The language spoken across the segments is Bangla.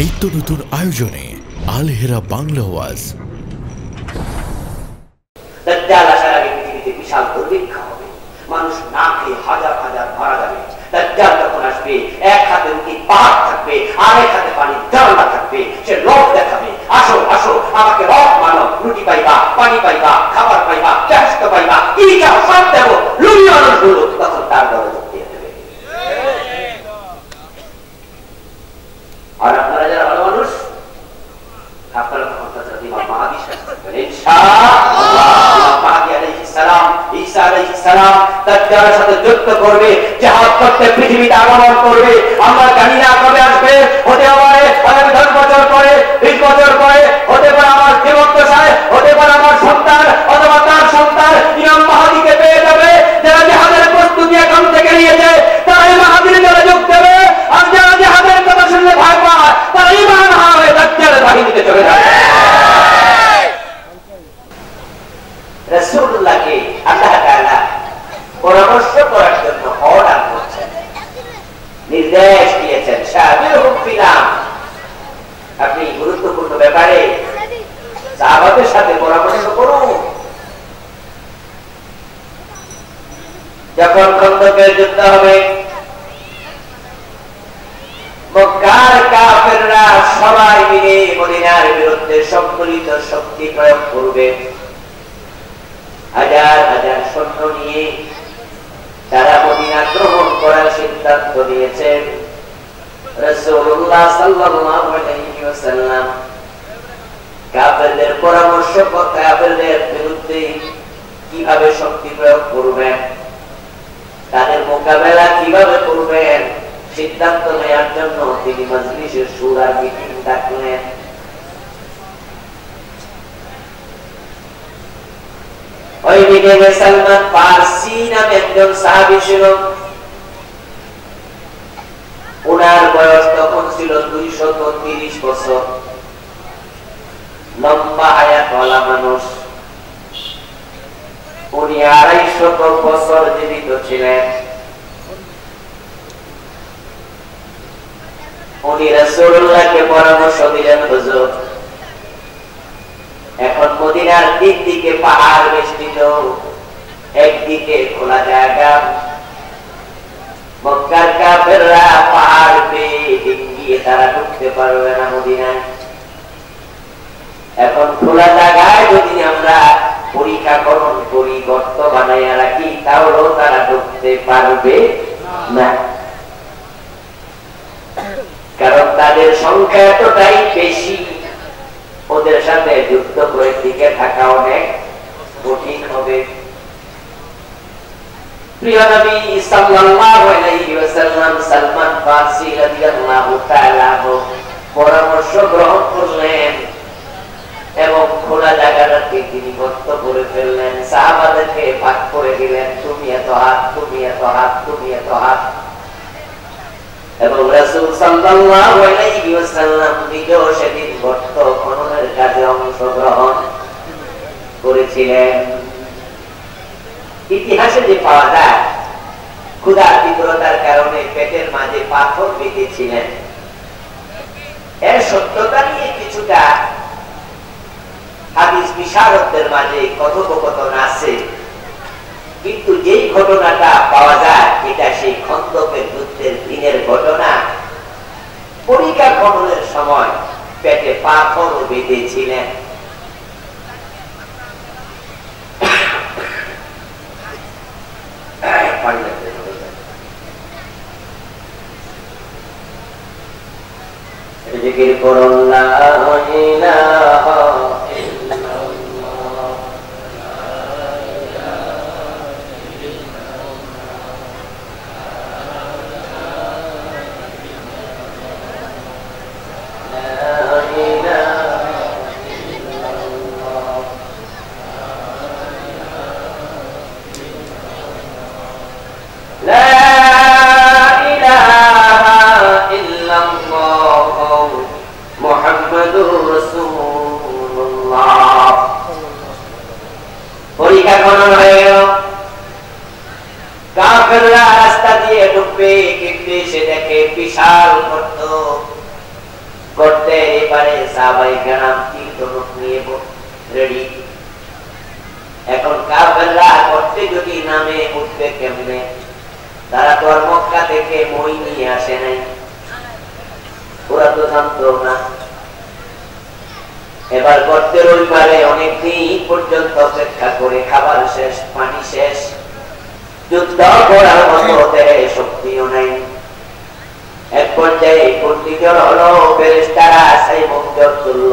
নিত্য নতুন আয়োজনে আল হেরা বাংলা ওয়াজ। দাজ্জাল আসার আগে পৃথিবীতে বিশাল দুর্ভিক্ষ হবে, মানুষ না খেয়ে হাজার হাজার মারা যাবে। দাজ্জাল যখন আসবে, এক হাতে রুটি পাহাড় থাকবে, আরেক হাতে পানির ঝর্ণা থাকবে। সে লোভ দেখাবে, আসো আসো আমাকে রব মানো, রুটি পাইবা, পানি পাইবা, খাবার পাইবা, ব্যস্ত পাইবা, কি চাও সব দেবো। লুবি মানুষগুলো তখন তার দলে যোগ দিয়ে দেবে। আর আপনারা যারা ভালো মানুষ, আপনারা তখন হযরত ইমাম মাহদী শাসন ইনশাআল্লাহ। ইমাম মাহদী আলাইহিস সালাম, ঈসা আলাইহিস সালাম দাজ্জালের সাথে যুদ্ধ করবে, জিহাদ করতে পৃথিবীতে আগমন করবে। আমরা জানি না কবে আসবে, হতে পারে 10 বছর পরে, 20 বছর পরে, হতে পারে আমার জীবদ্দশায়, হতে পারে আমার সন্তান অথবা তার সন্তান ইমাম মাহদীকে পেয়ে যাবে। যারা জিহাদের প্রস্তুতি এখন থেকে নিয়েছে তারা এই মাহদীর দলে যোগ দেবে। আর যারা জিহাদের কথা শুনলে ভয় পায় তারা ঈমান হারায় দাজ্জালের বাহিনীতে চলে যাবে। রাসূলুল্লাহকে আল্লাহ তাআলা পরামর্শ করার জন্য অর্ডার করছেন, নির্দেশ দিয়েছেন, শাবিরুহুম ফিলাম, আপনি গুরুত্বপূর্ণ ব্যাপারে সাহাবাদের সাথে পরামর্শ করুন। যখন খন্দকের যুদ্ধ হবে, মক্কার কাফেররা সবাই মিলে মদিনার বিরুদ্ধে সম্মিলিত শক্তি প্রয়োগ করবে। হাজার হাজার সৈন্য নিয়ে তারা মদিনা গ্রহণ করার সিদ্ধান্ত নিয়েছেন। রাসূলুল্লাহ সাল্লাল্লাহু আলাইহি ওয়াসাল্লাম কাফেরদের পরামর্শ, কাফেরদের বিরুদ্ধে কিভাবে শক্তি প্রয়োগ করবেন, তাদের মোকাবেলা কিভাবে করবেন, সিদ্ধান্ত নেওয়ার জন্য তিনি মজলিসের শুরার মিটিং ডাকলেন। ওই মিটিংয়ে সালমান ফারসি নামে একজন সাহাবী ছিল। ওনার বয়স তখন ছিল 230 বছর, লম্বা হায়াতওয়ালা মানুষ। উনি 250 বছর জীবিত ছিলেন। উনি রাসূলুল্লাহকে পরামর্শ দিলেন, হুজুর এখন মদিনার তিন দিকে পাহাড় বেষ্টিত, একদিকে খোলা জায়গা, মক্কার কাফেররা পাহাড় পেয়ে ডিঙ্গিয়ে তারা ঢুকতে পারবে না মদিনায়। এখন খোলা জায়গায় যদি আমরা পরীক্ষাকরণ করি, গর্ত বানাইয়া রাখি, তাহলেও তারা ঢুকতে পারবে না, কারণ তাদের সংখ্যা এতটাই বেশি, ওদের সাথে যুদ্ধ করে টিকে থাকা অনেক কঠিন হবে। প্রিয় নবী সাল্লাল্লাহু আলাইহি ওয়াসাল্লাম সালমান ফারসি রাদিয়াল্লাহু তাআলা পরামর্শ গ্রহণ করলেন এবং খোলা জায়গাটাকে তিনি গর্ত করে ফেললেন। সাহাবাদেরকে ভাগ করে দিলেন, তুমি এত হাত, তুমি এত হাত, তুমি এত হাত। এবং রাসূল সাল্লাল্লাহু আলাইহি ওয়াসাল্লাম নিজেও সেদিন গর্ত খননের কাজে অংশগ্রহণ করেছিলেন। ইতিহাসে যে পাওয়া যায়, ক্ষুধার তীব্রতার কারণে পেটের মাঝে পাথর বেঁধেছিলেন, এর সত্যতা নিয়ে কিছুটা হাদিস বিশারদদের মাঝে কথোপকথন আছে, কিন্তু যেই ঘটনাটা পাওয়া যায় এটা সেই খন্দকের যুদ্ধের দিনের ঘটনা। পরীক্ষা খননের সময় পেটে পাথর বেঁধেছিলেন। জিকির করুন লা ইলাহা মুহাম্মাদুর রাসূলুল্লাহ সাহাবায়ে কেরাম তীর ধনুক নিয়ে রেডি। এখন কাফেররা করতে যদি নামে উঠবে কেমনে? তারা তো আর মক্কা থেকে মই নিয়ে আসে নাই, ওরা তো জানতো না। এবার করতে রবিবারে অনেকদিন পর্যন্ত অপেক্ষা করে, খাবার শেষ, পানি শেষ, যুদ্ধ করার মতো দেহে শক্তিও নাই। এক পর্যায়ে ঘূর্ণিঝড় হলো, ফেরেশতারা সাইমুখজড় তুলল,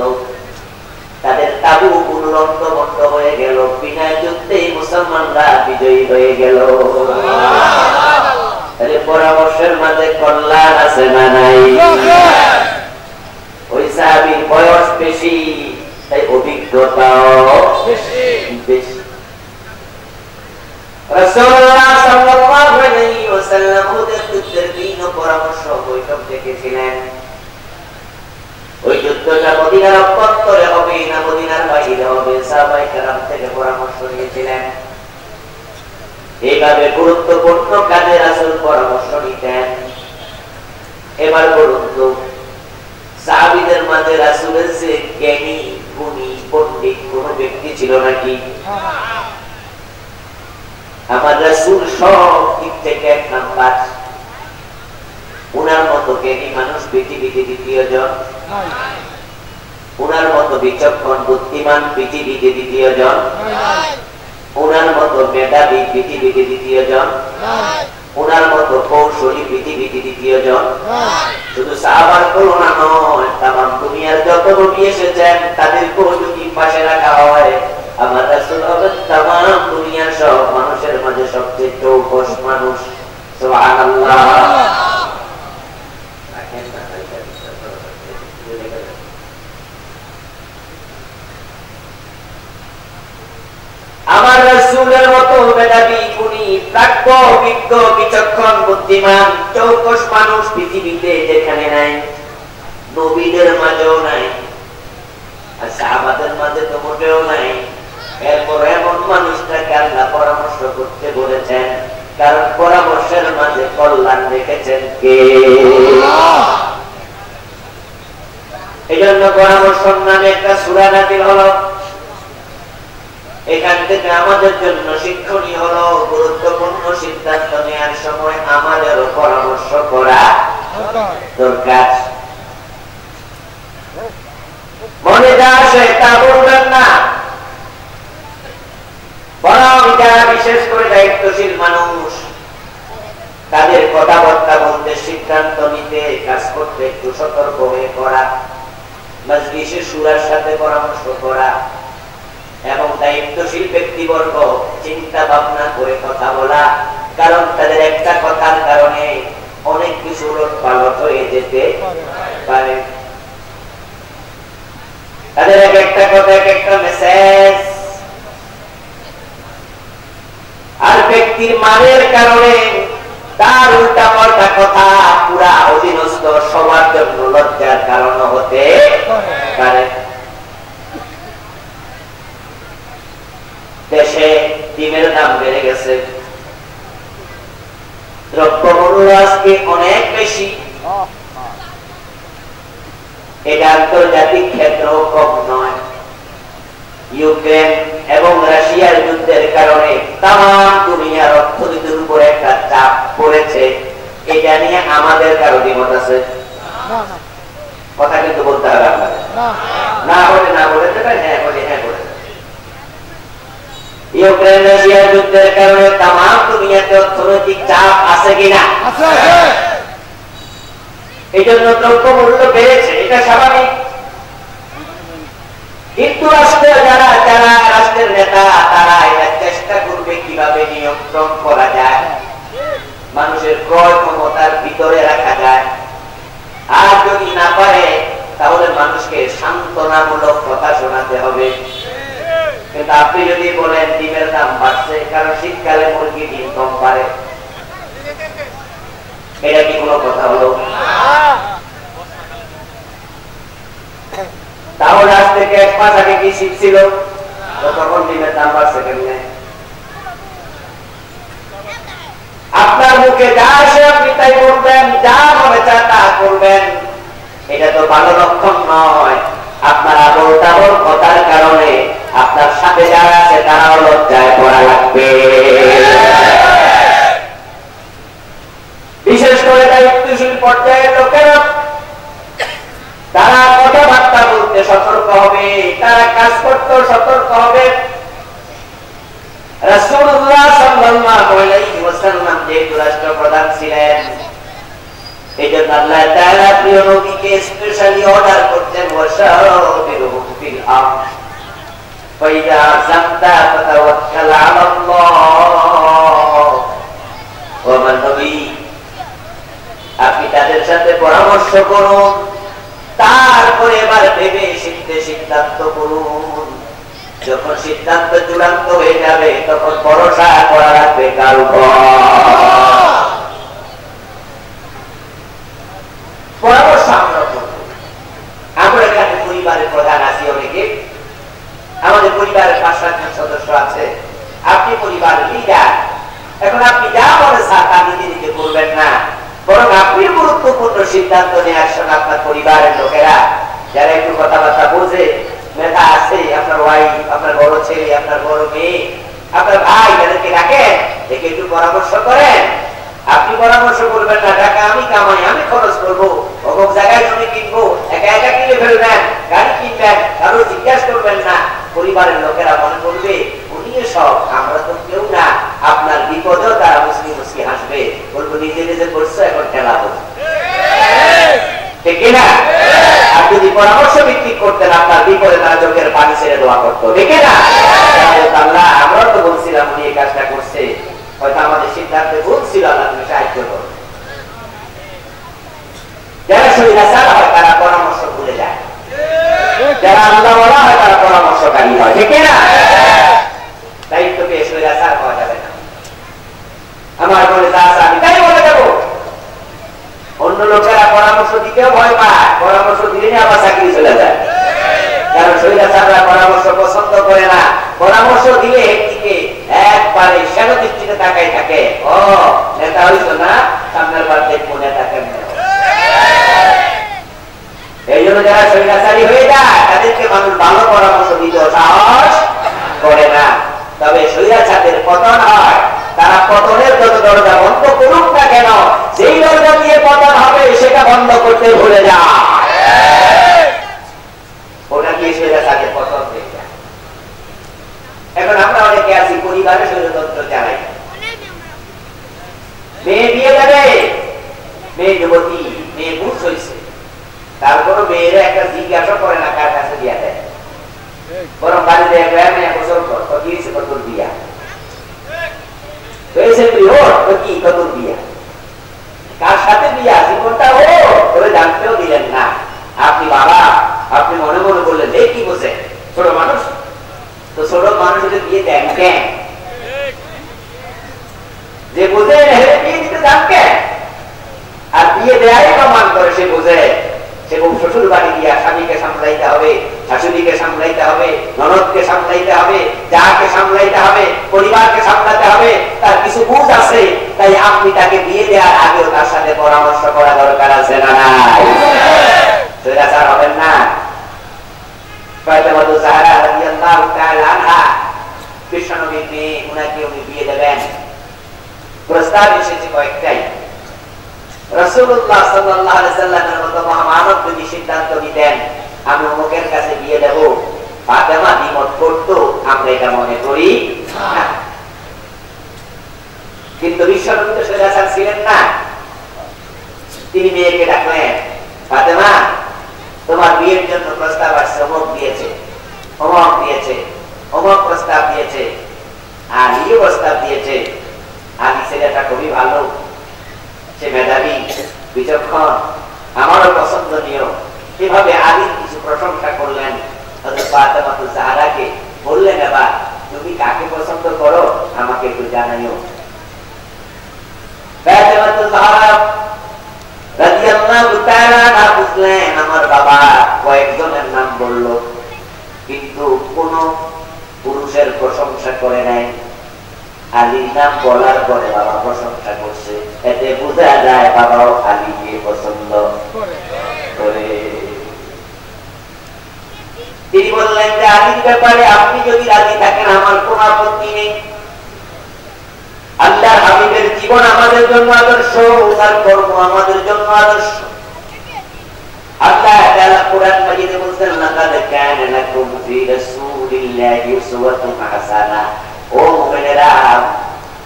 তাদের তাবু উলন্ড বন্ধ হয়ে গেল, বিনা যুদ্ধে মুসলমানরা বিজয়ী হয়ে গেল। তাহলে পরামর্শের মাঝে কল্যাণ আছে না নাই? ওই সাহাবীর বয়স বেশি, তাই অভিজ্ঞতাও বেশি। রাসূলুল্লাহ সাল্লাল্লাহু আলাইহি ওয়াসাল্লাম ওদের যুদ্ধের দিন পরামর্শ বৈঠক ডেকেছিলেন। ওই যুদ্ধটা মদিনার অভ্যন্তরে হবে না মদিনার বাইরে হবে, সাহাবায়ে কেরাম থেকে পরামর্শ নিয়েছিলেন। এইভাবে গুরুত্বপূর্ণ কাজে রাসূল পরামর্শ নিতেন। এবার বলুন তো, সাহাবীদের মাঝে রাসূলের যে জ্ঞানী গুণী পণ্ডিত কোন ব্যক্তি ছিল নাকি? আমার রাসূল সব দিক থেকে এক নাম্বার। উনার মতো জ্ঞানী মানুষ পৃথিবীতে দ্বিতীয় জন, উনার মতো বিচক্ষণ বুদ্ধিমান পৃথিবীতে দ্বিতীয় জন, উনার মতো মেধাবী পৃথিবীতে দ্বিতীয় জন, উনার মতো কৌশলী পৃথিবীতে দ্বিতীয় জন। শুধু সাহাবার তুলনা নয়, তামাম দুনিয়ার যত নবী এসেছেন তাদেরকেও যদি পাশে রাখা হয়, আমার রাসূল হবেন তামাম দুনিয়ার সব মানুষের মাঝে সবচেয়ে চৌকস মানুষ। সুবহানাল্লাহ। আমার রাসূলের মতো মেধাবী গুণী প্রাজ্ঞ বিজ্ঞ বিচক্ষণ বুদ্ধিমান চৌকস মানুষ পৃথিবীতে যেখানে নাই, নবীদের মাঝেও নাই, আর সাহাবাদের মাঝে তো মোটেও নাই। এরপর এমন মানুষটাকে আল্লাহ পরামর্শ করতে বলেছেন, কারণ পরামর্শের মাঝে কল্যাণ রেখেছেন কে? এই জন্য পরামর্শ নামে একটা সূরা নাযিল হলো। এখান থেকে আমাদের জন্য শিক্ষণীয় হলো, গুরুত্বপূর্ণ সিদ্ধান্ত নেওয়ার সময় আমাদেরও পরামর্শ করা দরকার। মনে যা আসে তা বলবেন না, বরং যারা বিশেষ করে দায়িত্বশীল মানুষ তাদের কথাবার্তা বলতে, সিদ্ধান্ত নিতে, কাজ করতে একটু সতর্ক হয়ে করা, মজলিসে শুরার সাথে পরামর্শ করা, এবং দায়িত্বশীল ব্যক্তিবর্গ চিন্তা ভাবনা করে কথা বলা। কারণ তাদের একটা কথার কারণে অনেক কিছু উলটপালট হয়ে যেতে পারে। তাদের এক একটা কথা, এক একটা মেসেজ, আর ব্যক্তির মানের কারণে তার উল্টা পাল্টা কথা পুরা অধীনস্থ সবার জন্য লজ্জার কারণ হতে পারে। দেশে ডিমের দাম বেড়ে গেছে, দ্রব্যমূল্য আজকে অনেক বেশি, এটা আন্তর্জাতিক ক্ষেত্র কম নয়। ইউক্রেন এবং রাশিয়ার যুদ্ধের কারণে তামাম দুনিয়ার অর্থনীতির উপর একটা চাপ পড়েছে। এটা নিয়ে আমাদের কারো দ্বিমত আছে? কথা কিন্তু বলতে হবে আপনাদের। না বলে না বলে দেবেন, হ্যাঁ বলে হ্যাঁ বলে। ইউক্রেন রাশিয়ার যুদ্ধের কারণে তামাম দুনিয়াতে অর্থনৈতিক চাপ আছে কিনা? এই জন্য দ্রব্যমূল্য বেড়েছে, এটা স্বাভাবিক। কিন্তু রাষ্ট্রের যারা যারা রাষ্ট্রের নেতা, তারা এটা চেষ্টা করবে কিভাবে নিয়ন্ত্রণ করা যায়, মানুষের ক্রয় ক্ষমতার ভিতরে রাখা যায়। আর যদি না পারে তাহলে মানুষকে সান্ত্বনামূলক কথা শোনাতে হবে। কিন্তু আপনি যদি বলেন ডিমের দাম বাড়ছে কারণ শীতকালে মুরগি ডিম কম পারে, এটা কি কোনো কথা হলো? তাহলে আজ থেকে 1 মাস আগে কি শীত ছিল? তখন ডিমের দাম বাড়ছে কেমনে? আপনার মুখে যা আসে আপনি তাই বলবেন, যা মনে চায় তা করবেন, এটা তো ভালো লক্ষণ নয়। রাস্তায় যারা আছে তারাও লজ্জায় পড়া লাগবে। বিশেষ করে দায়িত্বশীল পর্যায়ের লোকেরা তারা কথাবার্তা বলতে সতর্ক হবে, তারা কাজ করতে সতর্ক হবে। রাসূলুল্লাহ সাল্লাল্লাহু আলাইহি ওয়াসাল্লাম যেহেতু রাষ্ট্রপ্রধান ছিলেন, এই জন্য আল্লাহ তাআলা প্রিয় নবীকে স্পেশালি অর্ডার করতেন ওয়াশাবিরহুম ফিল আমর ফাইদা যামতা ফাতাওয়াক্কাল আলাল্লাহ। ও আমার নবী, আপনি তাদের সাথে পরামর্শ করুন, তারপরে এবার ভেবে সিদ্ধান্ত করুন। যখন সিদ্ধান্ত চূড়ান্ত হয়ে যাবে তখন ভরসা করা লাগবে কার উপর? পরামর্শ আমরা করব। আমরা এখানে পরিবারের প্রধান আছি, অনেকে আমাদের পরিবারের ৫-৭ জন সদস্য আছে। আপনি পরিবারের লিডার, এখন আপনি যা বলে স্যার তা নিজে নিজে করবেন না, বরং আপনি গুরুত্বপূর্ণ সিদ্ধান্ত নিয়ে আসছেন। আপনার পরিবারের লোকেরা যারা একটু কথাবার্তা বোঝে, মেধা আছে, আপনার ওয়াইফ, আপনার বড় ছেলে, আপনার বড় মেয়ে, আপনার ভাই, তাদেরকে ডাকেন, দেখে একটু পরামর্শ করেন। আপনি পরামর্শ করবেন না, টাকা আমি কামাই, আমি খরচ করবো, অমুক জায়গায় জমি কিনবো, একা একা কিনে ফেলবেন, গাড়ি কিনবেন, কারো জিজ্ঞাসা করবেন না। পরিবারের লোকেরা মনে করবে উনি সব, আমরা তো কেউ না। আপনার বিপদেও তারা মুসকি মুসকি হাসবে, বলবো নিজে নিজে করছো, এখন খেলা হচ্ছে, ঠিক না? আর যদি পরামর্শ ভিত্তিক করতেন, আপনার বিপদে তারা চোখের পানি ছেড়ে দোয়া করতো, ঠিক না? আল্লাহ, আমরা তো বলছিলাম উনি এই কাজটা করছে, হয়তো আমাদের সিদ্ধান্তে ভুল ছিল, আল্লাহ তুমি সাহায্য করো। যারা শরীরাচার হয় তারা পরামর্শ ভুলে যায়, যারা আল্লাহ বলা হয় তারা পরামর্শকারী হয়, ঠিক না? দায়িত্ব পেয়ে শরীরাচার হওয়া যাবে না। আমার বলে যা আছে আমি তাই বলে দেবো। অন্য লোকেরা পরামর্শ দিতেও ভয় পায়, পরামর্শ দিলে আবার চাকরি চলে যায়। কারণ শরীরাচাররা পরামর্শ পছন্দ করে না, পরামর্শ দিলে একদিকে একবারে শ্যালো দৃষ্টিতে তাকাই থাকে, ও নেতা হইতো না, সামনের বার দেখবো নেতা কেমন। এই জন্য যারা শরীরাচারী হয়ে যায় তাদেরকে মানুষ ভালো পরামর্শ দিতে সাহস করে না। তবে শরীরাচারদের পতন হয়, তারা পতনের যত দরজা বন্ধ করুক না কেন, যেই দরজা দিয়ে পতন হবে সেটা বন্ধ করতে ভুলে যায়, ওটা দিয়ে শরীরাচারদের পতন হয়ে যায়। এখন আমরা অনেকে আছি পরিবারে স্বৈরতন্ত্র চালাই। মেয়ে বিয়ে দেবে, মেয়ে যুবতী, মেয়ে বুঝ হয়েছে, তারপরও মেয়েরা একটা জিজ্ঞাসা করে না কার কাছে বিয়া দেয়, বরং বাড়িতে মেয়ে গোসল কর, কি হয়েছে, কত বিয়া হয়েছে, কি কত বিয়া, কার সাথে বিয়া, জীবনটা ও তবে জানতেও দিলেন না। আপনি বাবা, আপনি মনে মনে বললেন এ কি বোঝে, ছোট মানুষ তো, ছোট মানুষের বিয়ে দেন কেন? যে বোঝে বিয়ে দিতে যান কেন? আর বিয়ে দেয়াই প্রমাণ করে সে বোঝে, সে শ্বশুর বাড়ি গিয়া স্বামীকে সামলাইতে হবে, শাশুড়িকে সামলাইতে হবে, ননদকে সামলাইতে হবে, যাকে সামলাইতে হবে, পরিবারকে সামলাতে হবে, তার কিছু বুঝ আছে। তাই আপনি তাকে বিয়ে দেওয়ার আগেও তার সাথে পরামর্শ করা দরকার আছে না নাই? শরীরাচার হবেন না। ফাতেমা জাহরা রাদিয়াল্লাহু তাআলা আনহা, বিশ্বনবীর মেয়ে, উনাকে উনি বিয়ে দেবেন। প্রস্তাব এসেছে কয়েকটাই। রাসূলুল্লাহ সাল্লাল্লাহু আলাইহি সাল্লামের মতো মহামানব যদি সিদ্ধান্ত নিতেন আমি অমুকের কাছে বিয়ে দেব, ফাতেমা দ্বিমত করতো, আমরা এটা মনে করি না। কিন্তু বিশ্বনবী তো শরীরাচার ছিলেন না। তিনি মেয়েকে ডাকলেন, ফাতেমা তোমার বিয়ের জন্য প্রস্তাব আসছে, অমুক দিয়েছে, অমুক দিয়েছে, অমুক প্রস্তাব দিয়েছে, আলীও প্রস্তাব দিয়েছে। আলী ছেলেটা খুবই ভালো, সে মেধাবী, বিচক্ষণ, আমারও পছন্দনীয়। এভাবে আলী কিছু প্রশংসা করলেন। হযরত ফাতেমা জাহরাকে বললেন, এবার তুমি কাকে পছন্দ করো আমাকে একটু জানাইও। ফাতেমা জাহরা রাদিয়াল্লাহু তাআলা আনহা বুঝলেন আমার বাবা কয়েকজনের নাম বলল, কিন্তু কোন পুরুষের প্রশংসা করে নাই। আলীর নাম বলার পরে বাবা প্রশংসা করছে, এতে বোঝা যায় বাবাও আলীকে পছন্দ করে। তিনি বললেন, হযরত আলীর ব্যাপারে আপনি যদি রাজি থাকেন আমার কোনো আপত্তি নেই। আল্লাহর হাবিবের জীবন আমাদের জন্য আদর্শ, তার কর্ম আমাদের জন্য আদর্শ। আল্লাহ তাআলা কোরআন মাজিদে বলেছেন লাকাদ কানা লাকুম ফি রাসূলিল্লাহি উসওয়াতুন হাসানাহ। ও মুমিনেরা,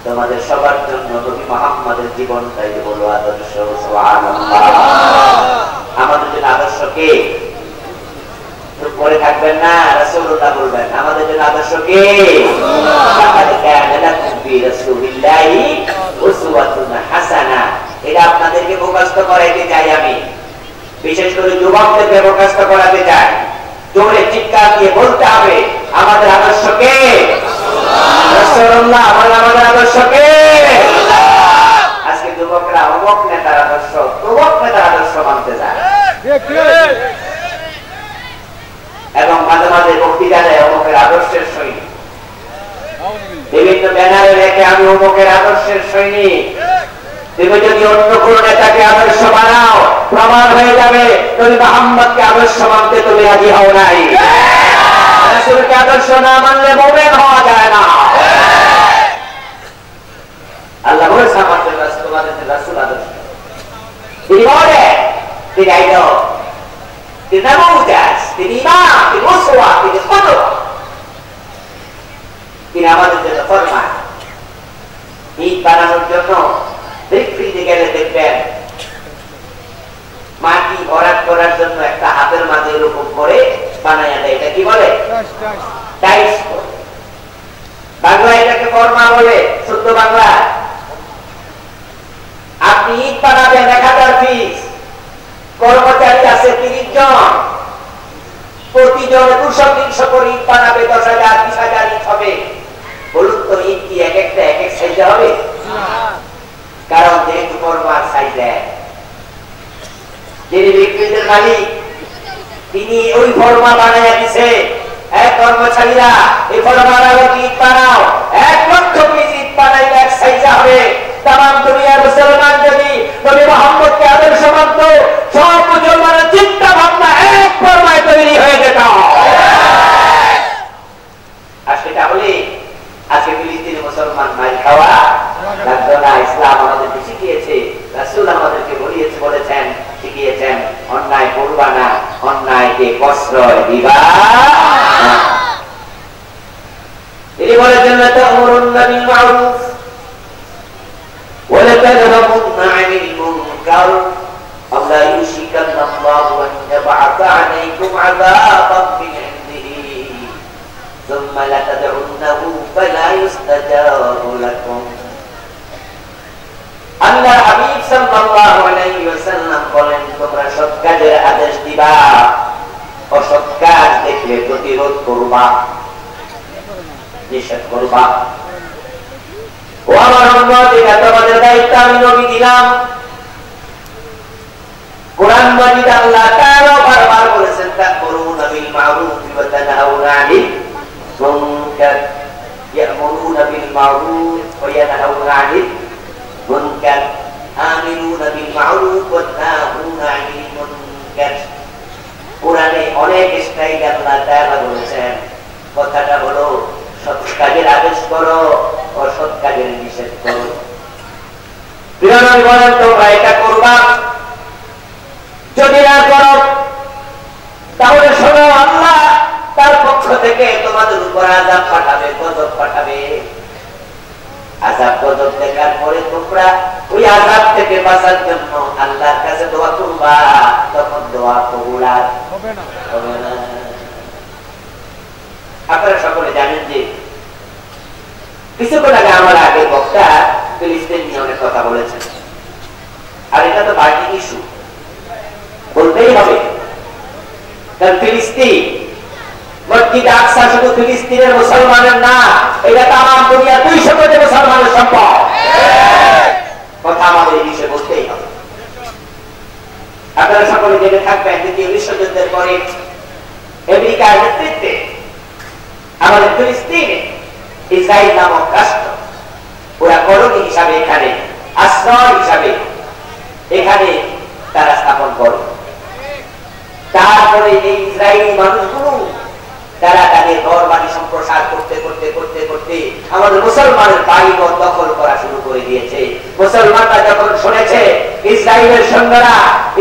তোমাদের সবার জন্য নবী মুহাম্মদের জীবনটাই হলো আদর্শ। সুবহানাল্লাহ। আমাদের জন্য আদর্শ কে? পরে থাকবেন না, রাসূলুল্লাহ বলবেন আমাদের জন্য আদর্শ কে? লাকাদ কানা লাকুম ফি রাসূলিল্লাহি উসওয়াতুন হাসানাহ। এটা আপনাদেরকে মুখস্থ করাইতে চাই আমি, বিশেষ করে যুবকদেরকে মুখস্থ করাতে চাই। জোরে চিৎকার দিয়ে বলতে হবে আমাদের আদর্শ কে? রাসূলুল্লাহ। আমাদের আদর্শ কে? আজকে যুবকরা অমুক নেতার আদর্শ, তমুক নেতার আদর্শ মানতে যায় এবং মাঝে মাঝে বক্তৃতা দেয় অমুকের আদর্শের সৈনিক। বিভিন্ন ব্যানারে রেখে আমি অমুকের আদর্শের সৈনিক। তুমি যদি অন্য কোন নেতাকে আদর্শ বানাও, প্রমাণ হয়ে যাবে নবী মুহাম্মদকে আদর্শ মানতে তুমি রাজি হও নাই। রাসূলকে আদর্শ না মানলে মুমিন হওয়া যায় না। আল্লাহ বলেছেন আমাদের রাসূল, তোমাদের রাসূল আদর্শ। তিনি বলেন তিনি আইডল, তিনি নামুজাজ, তিনি ইমাম, তিনি উসওয়া, তিনি কুদওয়া। তিনি আমাদের জন্য ফরমান। ঈদ বানানোর জন্য বিক্রিতে গেলে দেখবেন মাটি ভরাট করার জন্য একটা হাতের মাঝে এরকম করে বানাইয়া দেয়। এটা কি বলে? টাইলস। বাংলা এটাকে ফরমা বলে, শুদ্ধ বাংলা। আপনি ঈদ বানাবেন 1000 পিস, কর্মচারী আছে 30 জন, প্রতিজন 200-300 করে ঈদ বানাবে, 10,000-20,000 ঈদ হবে। বলুন তো ঈদ কি এক একটা এক এক সাইজে হবে? কারণ যেহেতু ফরমার সাইজ এক, যিনি বিক্রিদের মালিক তিনি ওই ফরমা বানাইয়া দিছে। এক কর্মচারীরা এই ফরমার আগে ঈদ বানাও, 1 লক্ষ পিস ঈদ বানাইলে এক সাইজে হবে। তামাম দুনিয়ার মুসলমান যদি নবী মুহাম্মদকে আদর্শ মানত, সব মুসলমানের চিন্তা ভাবনা এক ফরমায় তৈরি হয়ে যেত। আর সেটা হলে আজকে ফিলিস্তিনি মুসলমান মার খাওয়া লাগতো না। ইসলাম আমাদেরকে শিখিয়েছে, রাসূল আমাদেরকে বলেছেন, শিখিয়েছেন অন্যায় করবা না, অন্যায়কে প্রশ্রয় দিবা না। তিনি বলেছেন তা'মুরুন্না বিল মা'রুফ ওয়া লা তানহাউন্না 'আনিল মুনকার আও লা ইউশিকান্না আল্লাহু আন ইয়াব'আথা 'আলাইকুম 'আযাবান মিন 'ইনদিহি সুম্মা লা তাদ'উন্নাহু ফালা ইউস্তাজাবু লাকুম। আল্লাহ হাবিব সাল্লাল্লাহু আলাইহি ওয়াসাল্লাম বলেন, তোমরা সৎ কাজের আদেশ দিবা, অসৎ কাজ দেখলে প্রতিরোধ করবা, নিষেধ করবা। ও আমার উম্মত, এটা তোমাদের দায়িত্ব আমি নবী দিলাম। কোরআন মাজিদ আল্লাহ তাআলা বারবার বলেছেন তা'মুরুনা বিল মা'রুফ ওয়া তানহাউনা 'আনিল মুনকার। ইয়া'মুরুনা বিল মা'রুফ ওয়া ইয়ানহাউনা 'আনিল মুনকার। আমিরুনা বিল মা'রুফ ওয়া নাহুনা 'আনিল মুনকার। কোরআনে অনেক স্টাইল আল্লাহ তাআলা বলেছেন। কথাটা হলো সৎ কাজের আদেশ করো, অসৎ কাজের নিষেধ করো। প্রিয় নবী বলেন তোমরা এটা করবা, যদি না করো তাহলে শোনো আল্লাহ তার পক্ষ থেকে তোমাদের উপর আযাব পাঠাবে, গজব পাঠাবে। আযাব গজব দেখার পরে তোমরা ওই আযাব থেকে বাঁচার জন্য আল্লাহর কাছে দোয়া করবা, তখন দোয়া কবুল হবে না। আপনারা সকলে জানেন যে কিছুক্ষণ আগে আমার আগে বক্তা ফিলিস্তিন নিয়ে অনেক কথা বলেছেন। আর এটা তো বার্নিং ইস্যু, বলতেই হবে। কারণ ফিলিস্তিন, মসজিদ আকসা শুধু ফিলিস্তিনের মুসলমানের না, এটা তামাম দুনিয়া 200 কোটি মুসলমানের সম্পদ। কথা আমাদের এই বিষয়ে বলতেই হবে। আপনারা সকলে জেনে থাকবেন দ্বিতীয় বিশ্বযুদ্ধের পরে আমেরিকার নেতৃত্বে আমাদের ফিলিস্তিনে ইসরায়েল নামক রাষ্ট্র, ওরা কলোনি হিসাবে এখানে আশ্রয় হিসাবে এখানে তারা স্থাপন করে। তারপরে এই ইসরায়েলি মানুষগুলো তারা করতে আমাদের মুসলমানের বাড়িঘর দখল করা শুরু করে দিয়েছে। মুসলমানরা যখন শুনেছে ইসরায়েলের সৈন্যরা,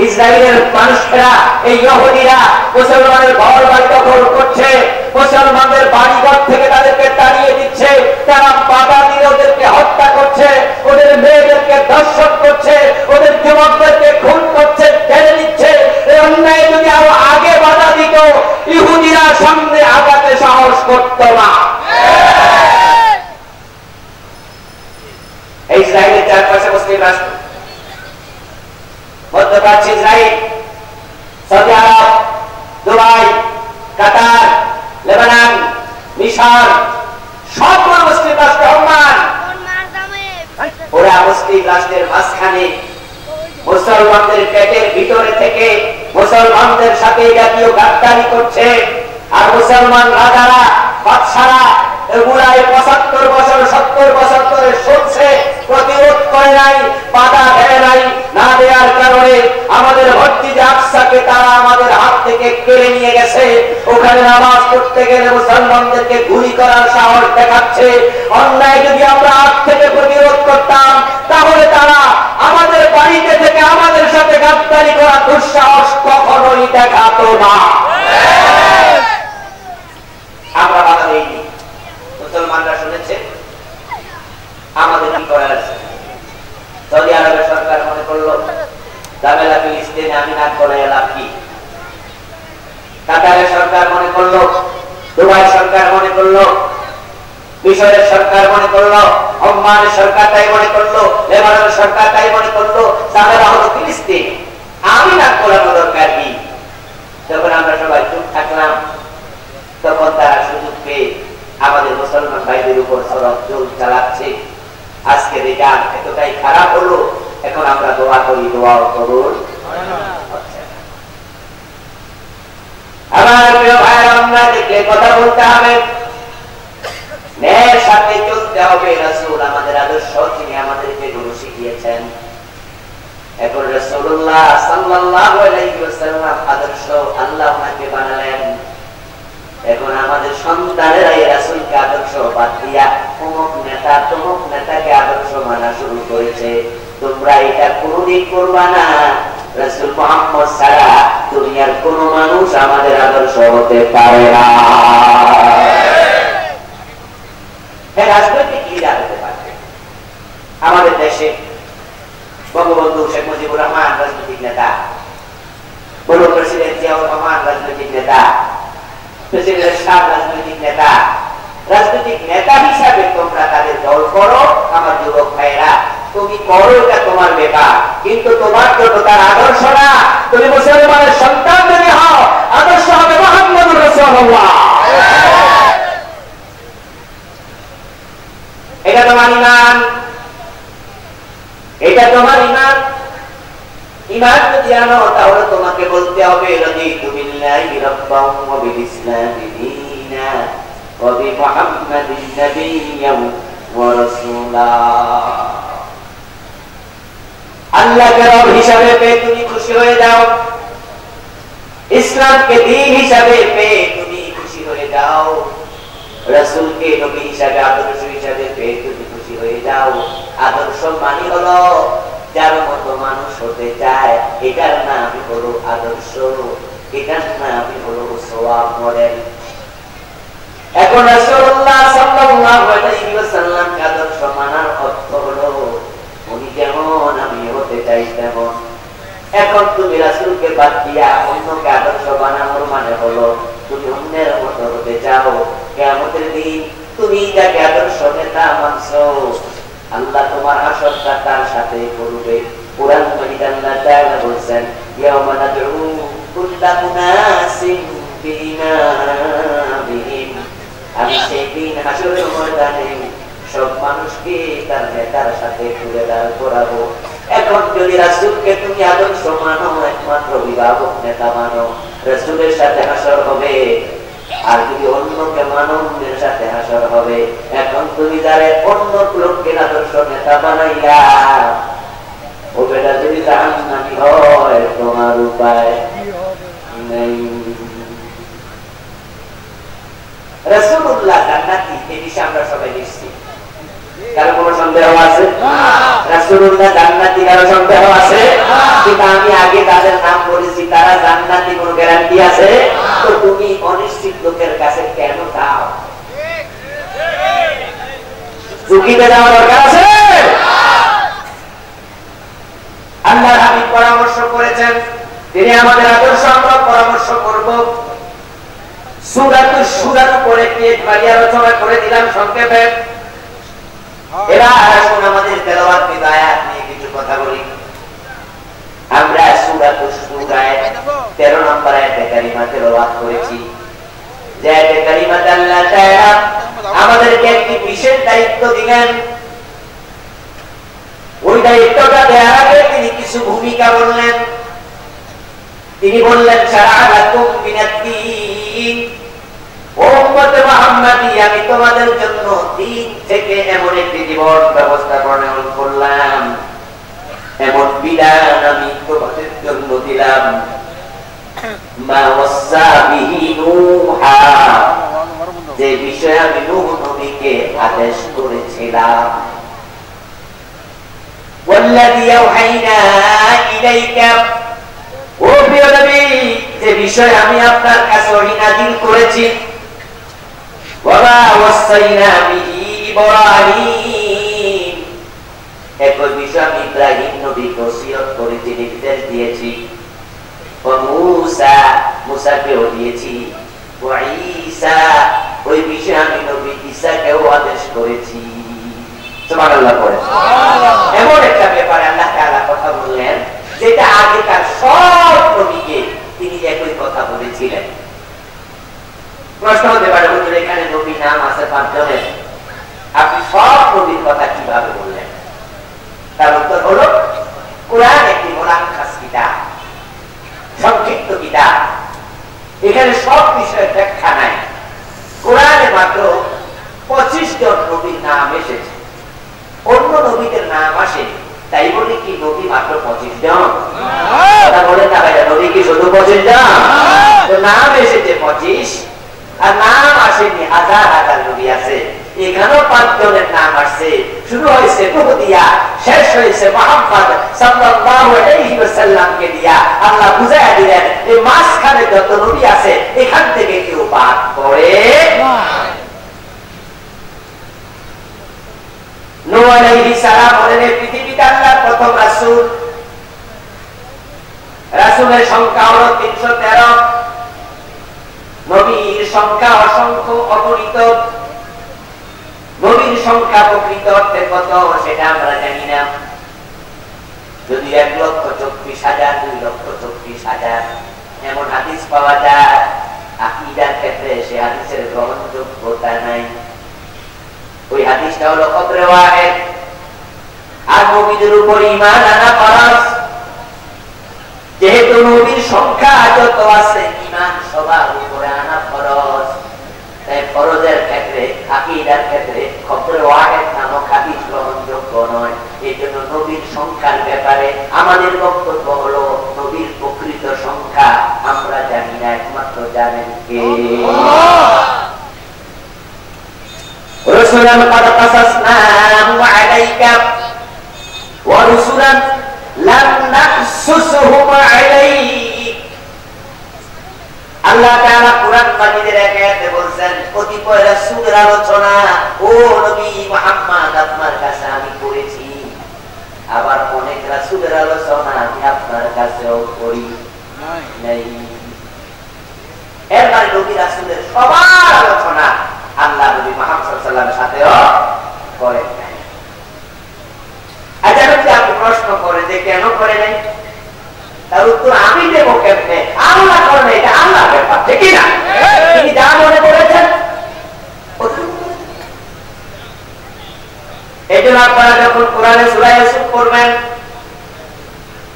ইসরায়েলের মানুষেরা, এই ইহুদিরা মুসলমানের ঘর বাড়ি দখল করছে, মুসলমানদের বাড়িঘর থেকে তাদেরকে তাড়িয়ে দিচ্ছে, তারা বাধা দিয়ে ওদেরকে হত্যা করছে, ওদের মেয়েদেরকে ধর্ষণ করছে, ওদের যুবকদেরকে খুন করছে, ঠেলে দিচ্ছে, এই অন্যায় যদি আরো আগে বাধা দিত ইহুদিরা সামনে আগাতে সাহস করত না। ইসরায়েলের চারপাশে মুসলিম রাষ্ট্র, মধ্যপ্রাচ্য, ইসরায়েল, সৌদি আরব, দুবাই, কাতার, লেবানন, মিশর, সবগুলো মুসলিম রাষ্ট্র অম্মান। ওরা মুসলিম রাষ্ট্রের মাঝখানে মুসলমানদের পেটের ভিতরে থেকে মুসলমানদের সাথে জাতীয় গাদ্দারি করছে। আর মুসলমান রাজারা, বাদশারা এগুলা 75 বছর 70 বছর ধরে শুনছে, প্রতিরোধ করে নাই, বাধা দেয় নাই। না দেওয়ার কারণে আমাদের মসজিদে আকসাকে তারা আমাদের হাত থেকে কেড়ে নিয়ে গেছে। ওখানে নামাজ পড়তে গেলে মুসলমানদেরকে গুলি করার সাহস দেখাচ্ছে। অন্যায় যদি আমরা হাত থেকে প্রতিরোধ করতাম তাহলে তারা আমাদের বাড়িতে থেকে আমাদের সাথে গাদ্দারি করার দুঃসাহস কখনোই দেখাতো না। আমরা বাধা দিইনি, মুসলমানরা শুনেছে আমাদের কি করার আছে। সৌদি আরবের সরকার মনে করলো ঝামেলা ফিলিস্তিনে আমি নাক গলায় লাভ কি। কাতারের সরকার মনে করলো, দুবাই সরকার মনে করলো, মিশরের সরকার মনে করলো, ওমানের সরকার তাই মনে করলো, লেবাননের সরকার তাই মনে করলো, ঝামেলা হলো ফিলিস্তিন, আমি নাক গলানো দরকার কি। যখন আমরা সবাই চুপ থাকলাম তখন তারা সুযোগ পেয়ে আমাদের মুসলমান ভাইদের উপর ষড়যন্ত্র চালাচ্ছে। আজকে রেজাল্ট এতটাই খারাপ হলো, এখন আমরা দোয়া করি, দোয়াও করুন। আমার প্রিয় ভাইরা, আমরা দেখলে কথা বলতে হবে, ন্যায়ের সাথে চলতে হবে। রাসূল আমাদের আদর্শ, তিনি আমাদেরকে গুরু শিখিয়েছেন। এখন রাসূলুল্লাহ সাল্লাল্লাহু আলাইহি ওয়াসাল্লাম আদর্শ, আল্লাহ ওনাকে বানালেন। এখন আমাদের সন্তানেরা এই রাসূলকে আদর্শ বাদ দিয়া অমুক নেতা তমুক নেতাকে আদর্শ মানা শুরু করেছে। তোমরা এটা কোনদিন করবা না। রাসূল মুহাম্মদ ছাড়া দুনিয়ার কোন মানুষ আমাদের আদর্শ হতে পারে না। রাজনৈতিক লিডার হতে পারবে। আমাদের দেশে বঙ্গবন্ধু শেখ মুজিবুর রহমান রাজনৈতিক নেতা, বড় প্রেসিডেন্ট জিয়াউর রহমান রাজনৈতিক নেতা, প্রেসিডেন্ট শাহ রাজনৈতিক নেতা। রাজনৈতিক নেতা হিসাবে তোমরা তাদের দল করো। আমার যুবক ভাইয়েরা, তুমি করো, এটা তোমার ব্যাপার, কিন্তু তোমার জন্য তার আদর্শ না। তুমি মুসলমানের সন্তান যদি হও, আদর্শ হবে মুহাম্মদুর রাসূলুল্লাহ। এটা তোমার ঈমান, এটা তোমার ঈমান। ঈমান যদি আনো তাহলে তোমাকে বলতে হবে রাদিতু বিল্লাহি রাব্বান ওয়া বিল ইসলামি দীনা ওয়া বি মুহাম্মাদিন নাবিয়্যান ওয়া রাসূলা। আল্লাহকে রব হিসাবে পেয়ে তুমি খুশি হয়ে যাও, ইসলামকে দ্বীন হিসাবে পেয়ে তুমি খুশি হয়ে যাও, রাসূলকে নবী হিসাবে আদর্শ হিসাবে পেয়ে তুমি খুশি হয়ে যাও। আদর্শ মানে হলো যার মতো মানুষ হতে চায়, এটার নামই হলো আদর্শ, এটার নামই হলো উসওয়া মডেল। এখন রাসূলুল্লাহ সাল্লাল্লাহু আলাইহি ওয়াসাল্লাম আদর্শ মানার অর্থ হলো উনি যেমন আমি হতে চাই তেমন। এখন তুমি রাসূলকে বাদ দিয়া অন্যকে আদর্শ বানানোর মানে হলো তুমি অন্যের মতো হতে চাও। কিয়ামতের দিন তুমি যাকে আদর্শ নেতা মানছো, আল্লাহ তোমার হাসরটা তার সাথে করবে। কুরআন মাজিদ আল্লাহ তাআলা বলেন, ইয়াওমা নাদউ কুল্লা মুনাসিন বিইমামিহিম। আমি সেই দিন হাসরের ময়দানে সব মানুষকে তার নেতার সাথে তুলে দাঁড় করাবো। এখন যদি রাসূলকে তুমি আদর্শ মানো, একমাত্র অভিভাবক নেতা মানো, রাসূলের সাথে হাসর হবে। আর যদি অন্যকে মানো, অন্যের সাথে হাসর হবে। এখন তুমি যারা অন্য লোককে আদর্শ নেতা বানাইলা, ও বেটা যদি জাহান্নামী হয়, তোমার উপায় নেই। রাসূলুল্লাহ জান্নাতি, এই বিষয়ে আমরা সবাই নিশ্চিত। কারো কোনো সন্দেহ আছে? রাসূলুল্লাহ জান্নাতি, কারো সন্দেহ আছে? কিন্তু আমি আগে তাদের নাম বলেছি, তারা জান্নাতি, কোনো গ্যারান্টি আছে? তো তুমি অনিশ্চিত লোকের কাছে কেন যাও? ঝুঁকিতে যাওয়ার দরকার আছে? আল্লাহর হাবিব পরামর্শ করেছেন, তিনি আমাদের আদর্শ আমরা পরামর্শ করব। সূরাতুশ শুরার উপরে পেট বাড়ি আলোচনা করে দিলাম সংক্ষেপে। এবার আসুন আমাদের তেলাওয়াত বিদায়াত নিয়ে কিছু কথা বলি। আমরা সূরাতুশ শুরায় 13 নম্বর আয়াতে কারিমা তেলাওয়াত করেছি। যে আয়াতে কারিমাতে আল্লাহ তাআলা আমাদেরকে একটি বিশেষ দায়িত্ব দিলেন। ওই দায়িত্বটা দেওয়ার আগে তিনি কিছু ভূমিকা বললেন। তিনি বললেন, শারা'লাকুম মিনাদ-দীন, ও উম্মতে মুহাম্মাদি, আমি তোমাদের জন্য দিন থেকে এমন একটি জীবন ব্যবস্থা প্রণয়ন করলাম, এমন বিধান আমি তোমাদের জন্য দিলাম, মা ওয়াসা বিহি নূহা, যে বিষয়ে আমি নূহ নবীকে আদেশ করেছিলাম, ওয়াল্লাযী আওহাইনা ইলাইকা, ও প্রিয় নবী, যে বিষয় আমি আপনার কাছে ওহী নাযিল করেছি, ওয়া মা ওয়াসাইনা বিহি ইব্রাহিম, একই বিষয় আমি ইব্রাহিম নবীকে ওসিয়ত করেছি, নির্দেশ দিয়েছি, ওয়া মূসা, মূসাকেও দিয়েছি, ওয়া ঈসা, ওই বিষয়ে আমি নবী ঈসাকেও আদেশ করেছি। সুবহানাল্লাহ পড়ে। এমন একটা ব্যাপারে আল্লাহ তাআলা কথা বললেন যেটা আগেকার সব নবীকে তিনি একই কথা বলেছিলেন। প্রশ্ন হতে পারে, হুজুর এখানে নবী নাম আছে 5 জনের, আপনি সব নবীর কথা কিভাবে বললেন? তার উত্তর হলো, কোরআন একটি মুলাক্কাস কিতাব, সংক্ষিপ্ত কিতাব, এখানে সব বিষয়ের ব্যাখ্যা নাই। কোরআনে মাত্র 25 জন নবীর নাম এসেছে, অন্য নবীদের নাম আসে। তাই বলে কি নবী মাত্র 25 জন? কথা বলেন না ভাইরা, নবী কি শুধু 25 জন? তো নাম এসেছে 25, আর নাম আসেনি, হাজার হাজার নবী আছে। এখানেও 5 জনের নাম আসছে। শুরু হয়েছে নূহ দিয়া, শেষ হয়েছে মুহাম্মদ সাল্লাল্লাহু আলাইহি ওয়াসাল্লামকে দিয়া। আল্লাহ বুঝাইয়া দিলেন, এই মাঝখানে যত নবী আছে এখান থেকে কেউ বাদ পড়ে না। নূহ আলাইহিস সালাম হলেন পৃথিবীতে আল্লাহর প্রথম রাসূল। রাসূলের সংখ্যা হলো 313, নবীর সংখ্যা অসংখ্য অগণিত। নবীর সংখ্যা প্রকৃত অর্থে কত সেটা আমরা জানি না। যদি 1,24,000, 2,24,000 এমন হাদিস পাওয়া যায়, আকীদার ক্ষেত্রে সে হাদিসের গ্রহণযোগ্যতা নাই। ওই হাদিসটা হলো কদরে ওয়াহিদ। আর নবীদের উপর ঈমান আনা ফরজ। যেহেতু নবীর সংখ্যা যত আছে, ঈমান সবার উপরে আনা ফরজ। তাই ফরজের ক্ষেত্রে, আকীদার ক্ষেত্রে কদরে ওয়াহিদ নামক হাদিস গ্রহণযোগ্য নয়। এজন্য নবীর সংখ্যার ব্যাপারে আমাদের বক্তব্য হলো, নবীর প্রকৃত সংখ্যা আমরা জানি না, একমাত্র জানেন কে? رسلا قد قصصناهم عليك ورسلا لم نقصصهم عليك। আল্লাহ তাআলা কুরআন মাজিদের এক আয়াতে বলেন, কতিপয় রাসূলের আলোচনা ও নবী মুহাম্মদ আপনার কাছে আমি করেছি, আবার অনেক রাসূলের আলোচনা আমি আপনার কাছেও করি নাই। এর মানে নবী রাসূলের সবার আলোচনা আল্লাহ নবী মুহাম্মদ সাল্লাল্লাহু আলাইহি ওয়াসাল্লামের সাথেও করেন নাই। আচ্ছা, যদি আপনি প্রশ্ন করেন যে কেন করে নাই, তার উত্তর আমি দেবো কেমনে? আল্লাহ করেন, এটা আল্লাহর ব্যাপার, ঠিক না? তিনি যা মনে করেছেন। এই জন্য আপনারা যখন কোরআনে সূরা ইউসুফ পড়বেন,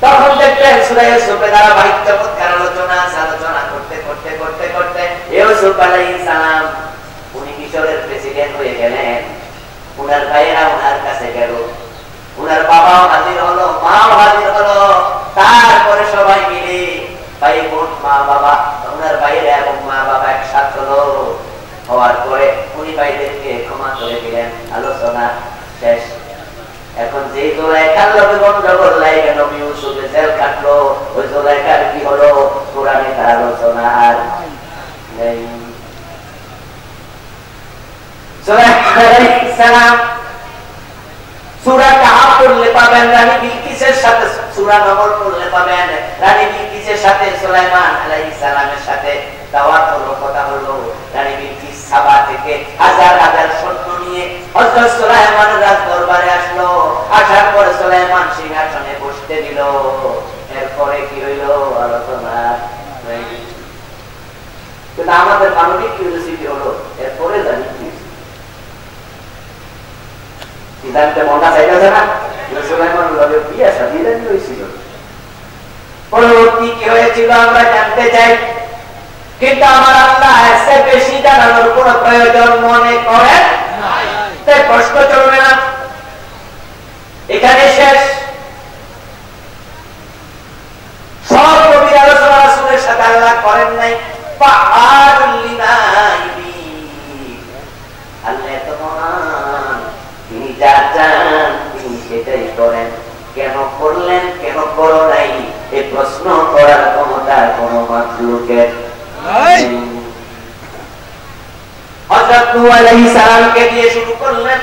তখন দেখবেন সূরা ইউসুফে ধারাবাহিক চমৎকার আলোচনা করতে করতে করতে করতে ইউসুফ আলাইহিস সালাম উনি মিশরের প্রেসিডেন্ট হয়ে গেলেন। উনার ভাইয়েরা উনার কাছে গেল, উনার বাবাও হাজির হলো, মাও হাজির হলো। তারপরে সবাই মিলে ভাই বোন, মা বাবা, উনার ভাইয়েরা এবং মা বাবা একসাথে হলো। হওয়ার পরে উনি ভাইদেরকে ক্ষমা করে দিলেন, আলোচনা শেষ। এখন যে জুলাইখার লগে গন্ডগোল লাগে নবী ইউসুফে জেল কাটলো, ওই জুলাইখার কি হলো? কোরআনে তার আলোচনা আর নেই। জুলাইখা আলাইহিস সালাম সূরা কাহাফ পড়লে পাবেন, রানী বিলকিসের সাথে সূরা নমল পড়লে পাবেন, রানী বিলকিসের সাথে সুলাইমান আলাইহিস সালামের সাথে দাওয়াত হলো, কথা হলো। রানী বিলকিস সাবা থেকে হাজার হাজার সৈন্য নিয়ে হযরত সুলাইমানের রাজ দরবারে আসলো। আসার পরে সুলাইমান সিংহাসনে বসতে দিল। এরপরে কি হইল? আলোচনা। কিন্তু আমাদের মানবিক কিউরিওসিটি হলো এরপরে জানি কি জানতে মনটা চাইতেছে না? সুলাইমানের লগে বিয়ে শাদী জানি হয়েছিল, পরবর্তী কি হয়েছিল আমরা জানতে চাই। কিন্তু আমার আল্লাহ এসে বেশি জানানোর কোন প্রয়োজন মনে করেন তাই প্রশ্ন চলবে না, এখানে শেষ। সব নবীর আলোচনা রাসূলের সাথে আল্লাহ করেন নাই। আল্লাহ এত মহান, তিনি যা চান তিনি সেটাই করেন। কেন করলেন, কেন করো নাই, এই প্রশ্ন করার ক্ষমতা কোন মাখলুকের নাই। হযরত নূহ আলাইহিস সালামকে দিয়ে শুরু করলেন,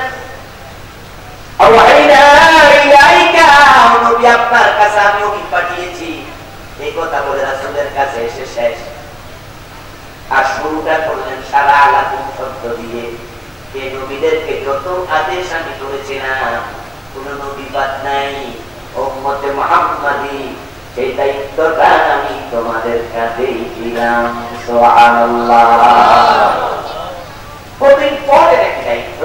আওহাইনা ইলাইকা, নবী আপনার কাছে আমি ওহী পাঠিয়েছি। এই কথা বলে রাসূলের কাছে এসে শেষ। আর শুরুটা করলেন সারা আলাকুম শব্দ দিয়ে। এই নবীদেরকে যত আদেশ আমি করেছিলাম কোন নবী বাদ নাই, উম্মতে মুহাম্মাদি সেই দায়িত্বটা আমি তোমাদের কাছেই দিলাম। সুবহানাল্লাহ। কতদিন পরে একটি দায়িত্ব,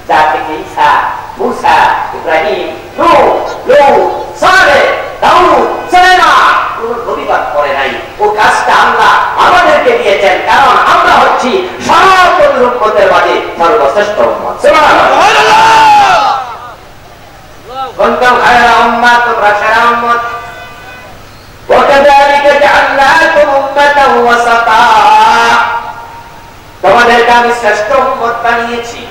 যা থেকে ঈসা, মূসা, ইব্রাহিম, নূহ, লূত, সালেহ, দাউদ, সুলাইমান কোন নবী বাদ পড়ে নাই। ও কাজটা আল্লাহ আমাদেরকে দিয়েছেন, কারণ আমরা হচ্ছি সমস্ত উম্মতের মাঝে সর্বশ্রেষ্ঠ উম্মত। সুবহানাল্লাহ। কুনতুম খায়রা উম্মাহ, তোমরা সেরা উম্মত। ওয়াকাযালিকা জাআলনাকুম উম্মাতান ওয়াসাতা, তোমাদেরকে আমি শ্রেষ্ঠ উম্মত বানিয়েছি।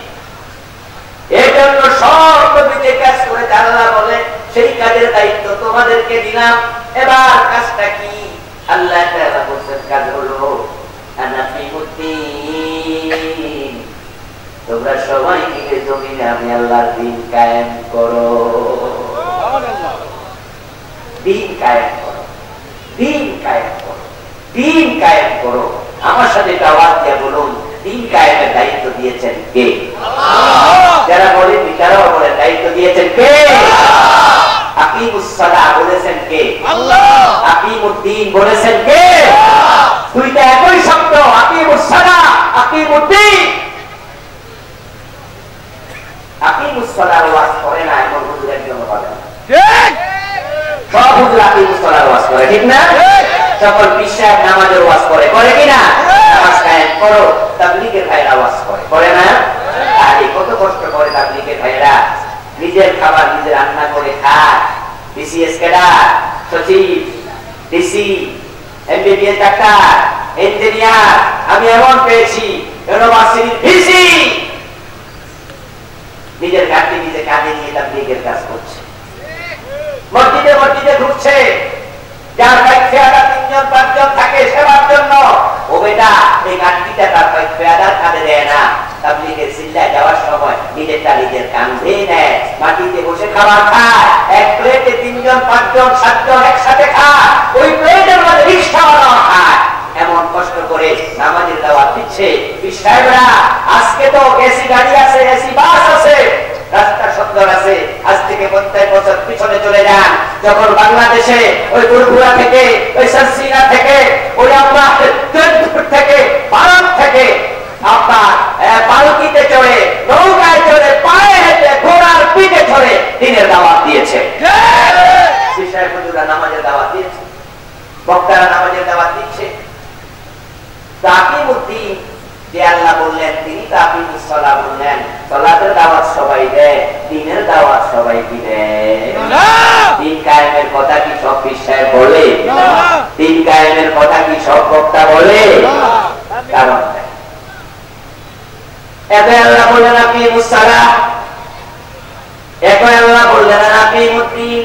এই জন্য সব নবীতে কাজ করে আল্লাহ বলে সেই কাজের দায়িত্ব তোমাদেরকে দিলাম। এবার কাজটা কি? আল্লাহ তাআলা বলেন কাজ হলো আনাফিউদ্দিন, তোমরা সবাই মিলে জমিনে আমি আল্লাহর দ্বীন কায়েম করো। সুবহানাল্লাহ। দ্বীন কায়েম করো, দ্বীন কায়েম করো, দ্বীন কায়েম করো। আমার সাথে দাওয়াত দিয়ে বলুন, দ্বীন কায়েমের দায়িত্ব দিয়েছেন কে? আল্লাহ। যারা বলে তারাও বলে দায়িত্ব দিয়েছেন কে? আকিমুস সালাহ বলেছেন কে? আল্লাহ। আকিমুদ্দিন বলেছেন কে? আল্লাহ। দুইটা একই শব্দ, আকিমুস সালাহ, আকিমুদ্দিন। আকিমুস সালাহর ওয়াজ করে না এমন হুজুর একজন বলে না, ঠিক? সব হুজুর আকিমুস সালাহর ওয়াজ করে, ঠিক না? সকল বিশ্বাস নামাজের ওয়াজ করে, করে কিনা? নামাজ কায়েম করো, তাবলীগের ভাইরা ওয়াজ করে, করে না? আরে কত কষ্ট করে তাবলীগের ভাইরা, নিজের খাবার নিজে রান্না করে খায়। বিসিএস ক্যাডার, সচিব, ডিসি, এমবিবিএস ডাক্তার, ইঞ্জিনিয়ার আমি এমন পেয়েছি, ইউনিভার্সিটির ভিসি নিজের গাড়ি নিজে কাঁধে নিয়ে তাবলীগের কাজ করছে, মসজিদে মসজিদে ঘুরছে। যার পেয়াদার 3জন 5জন থাকে সেবার জন্য, ও বেটা এই গাড়িটা তার পেয়াদার কাঁধে দেয় না, তাবলীগের সিল্লায় যাওয়ার সময় নিজেরটা নিজের কাঁধে নেয়, মাটিতে বসে খাবার খায়। এক প্লেটে 3জন 5জন 7জন একসাথে খায়, ওই প্লেটের মধ্যে রিকশাওয়ালা খায়। এমন কষ্ট করে নামাজের দাওয়াত দিচ্ছে। সাহেবরা আজকে তো এসি গাড়ি আছে, এসি বাস আছে, রাস্তা সুন্দর আছে। আজ থেকে 50 বছর পিছনে চলে যান, যখন বাংলাদেশে ওই দুর্গুড়া থেকে, ওই সাসিনা থেকে, ওই আমরা থেকে, ভারত থেকে আপনার পালকিতে চড়ে, নৌকায় চড়ে, পায়ে হেঁটে, ঘোড়ার পিঠে চড়ে দিনের দাওয়াত দিয়েছে। নামাজের দাওয়াত দিয়েছে, বক্তারা নামাজের দাওয়াত দিচ্ছে। তাকিমুদ্দিন যে আল্লাহ বললেন তিনি তাকিমুস সালাহ বললেন, সালাতের দাওয়াত সবাই দেয়, দ্বীনের দাওয়াত সবাই দিবে। দ্বীন কায়েমের কথা কি সব বিশ্বাস বলে? দ্বীন কায়েমের কথা কি সব বক্তা বলে? কারণ এত আল্লাহ বললেন আকিমুস সালাহ, এখন আল্লাহ বললেন আকিমুদ্দিন।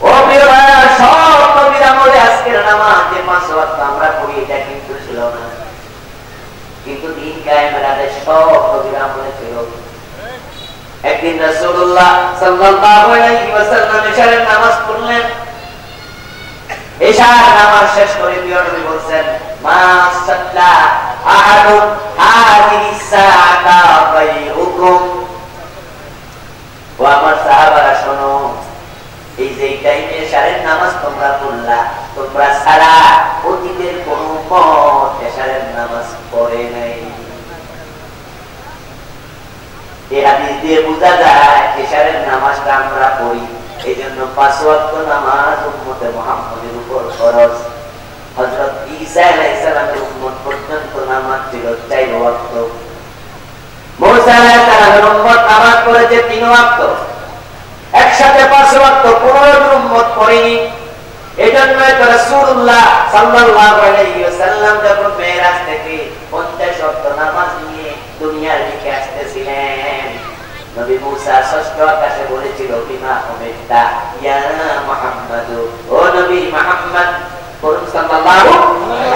ও প্রিয় ভাইরা, সব নবীর আমলে আজকের নামাজ যে 5 ওয়াক্ত আমরা পড়ি এটা কিন্তু ছিল না, কিন্তু দিন কায়েমের আদেশ সব নবীর আমলে ছিল। একদিন রাসূলুল্লাহ সাল্লাল্লাহু আলাইহি ওয়াসাল্লাম এশারের নামাজ পড়লেন। এশার নামাজ শেষ করে প্রিয় নবী বলেন, মা সাল্লা আহাদুন হাযিহি সাআতা গায়রুকুম। ও আমার সাহাবারা শোনো, এই যে টাইমে এশারের নামাজ তোমরা পড়লা, তোমরা সারা অতীতের কোন উম্মত এশারের নামাজ পড়ে নাই। এই হাদিস দিয়ে বোঝা যায় এশারের নামাজটা আমরা পড়ি, এইজন্য 5 ওয়াক্ত নামাজ উম্মতে মুহাম্মদের উপর ফরজ। হযরত ঈসা আলাইহিস সালামের উম্মত পর্যন্ত নামাজ ছিল 4 ওয়াক্ত। মুসা আলাইহিস সালামের উম্মত নামাজ পড়েছে 3 ওয়াক্ত। একসাথে 5 ওয়াক্ত কোন উম্মত পড়েনি। এজন্য রাসূলুল্লাহ সাল্লাল্লাহু আলাইহি ওয়াসাল্লাম যখন মেরাজ থেকে 50 ওয়াক্ত নামাজ নিয়ে দুনিয়ার দিকে আসতেছিলেন, নবী মুসা ষষ্ঠ আকাশে বলেছিল, বিমা উমিরতা ইয়া মুহাম্মদ, ও নবী মুহাম্মদ সাল্লাল্লাহু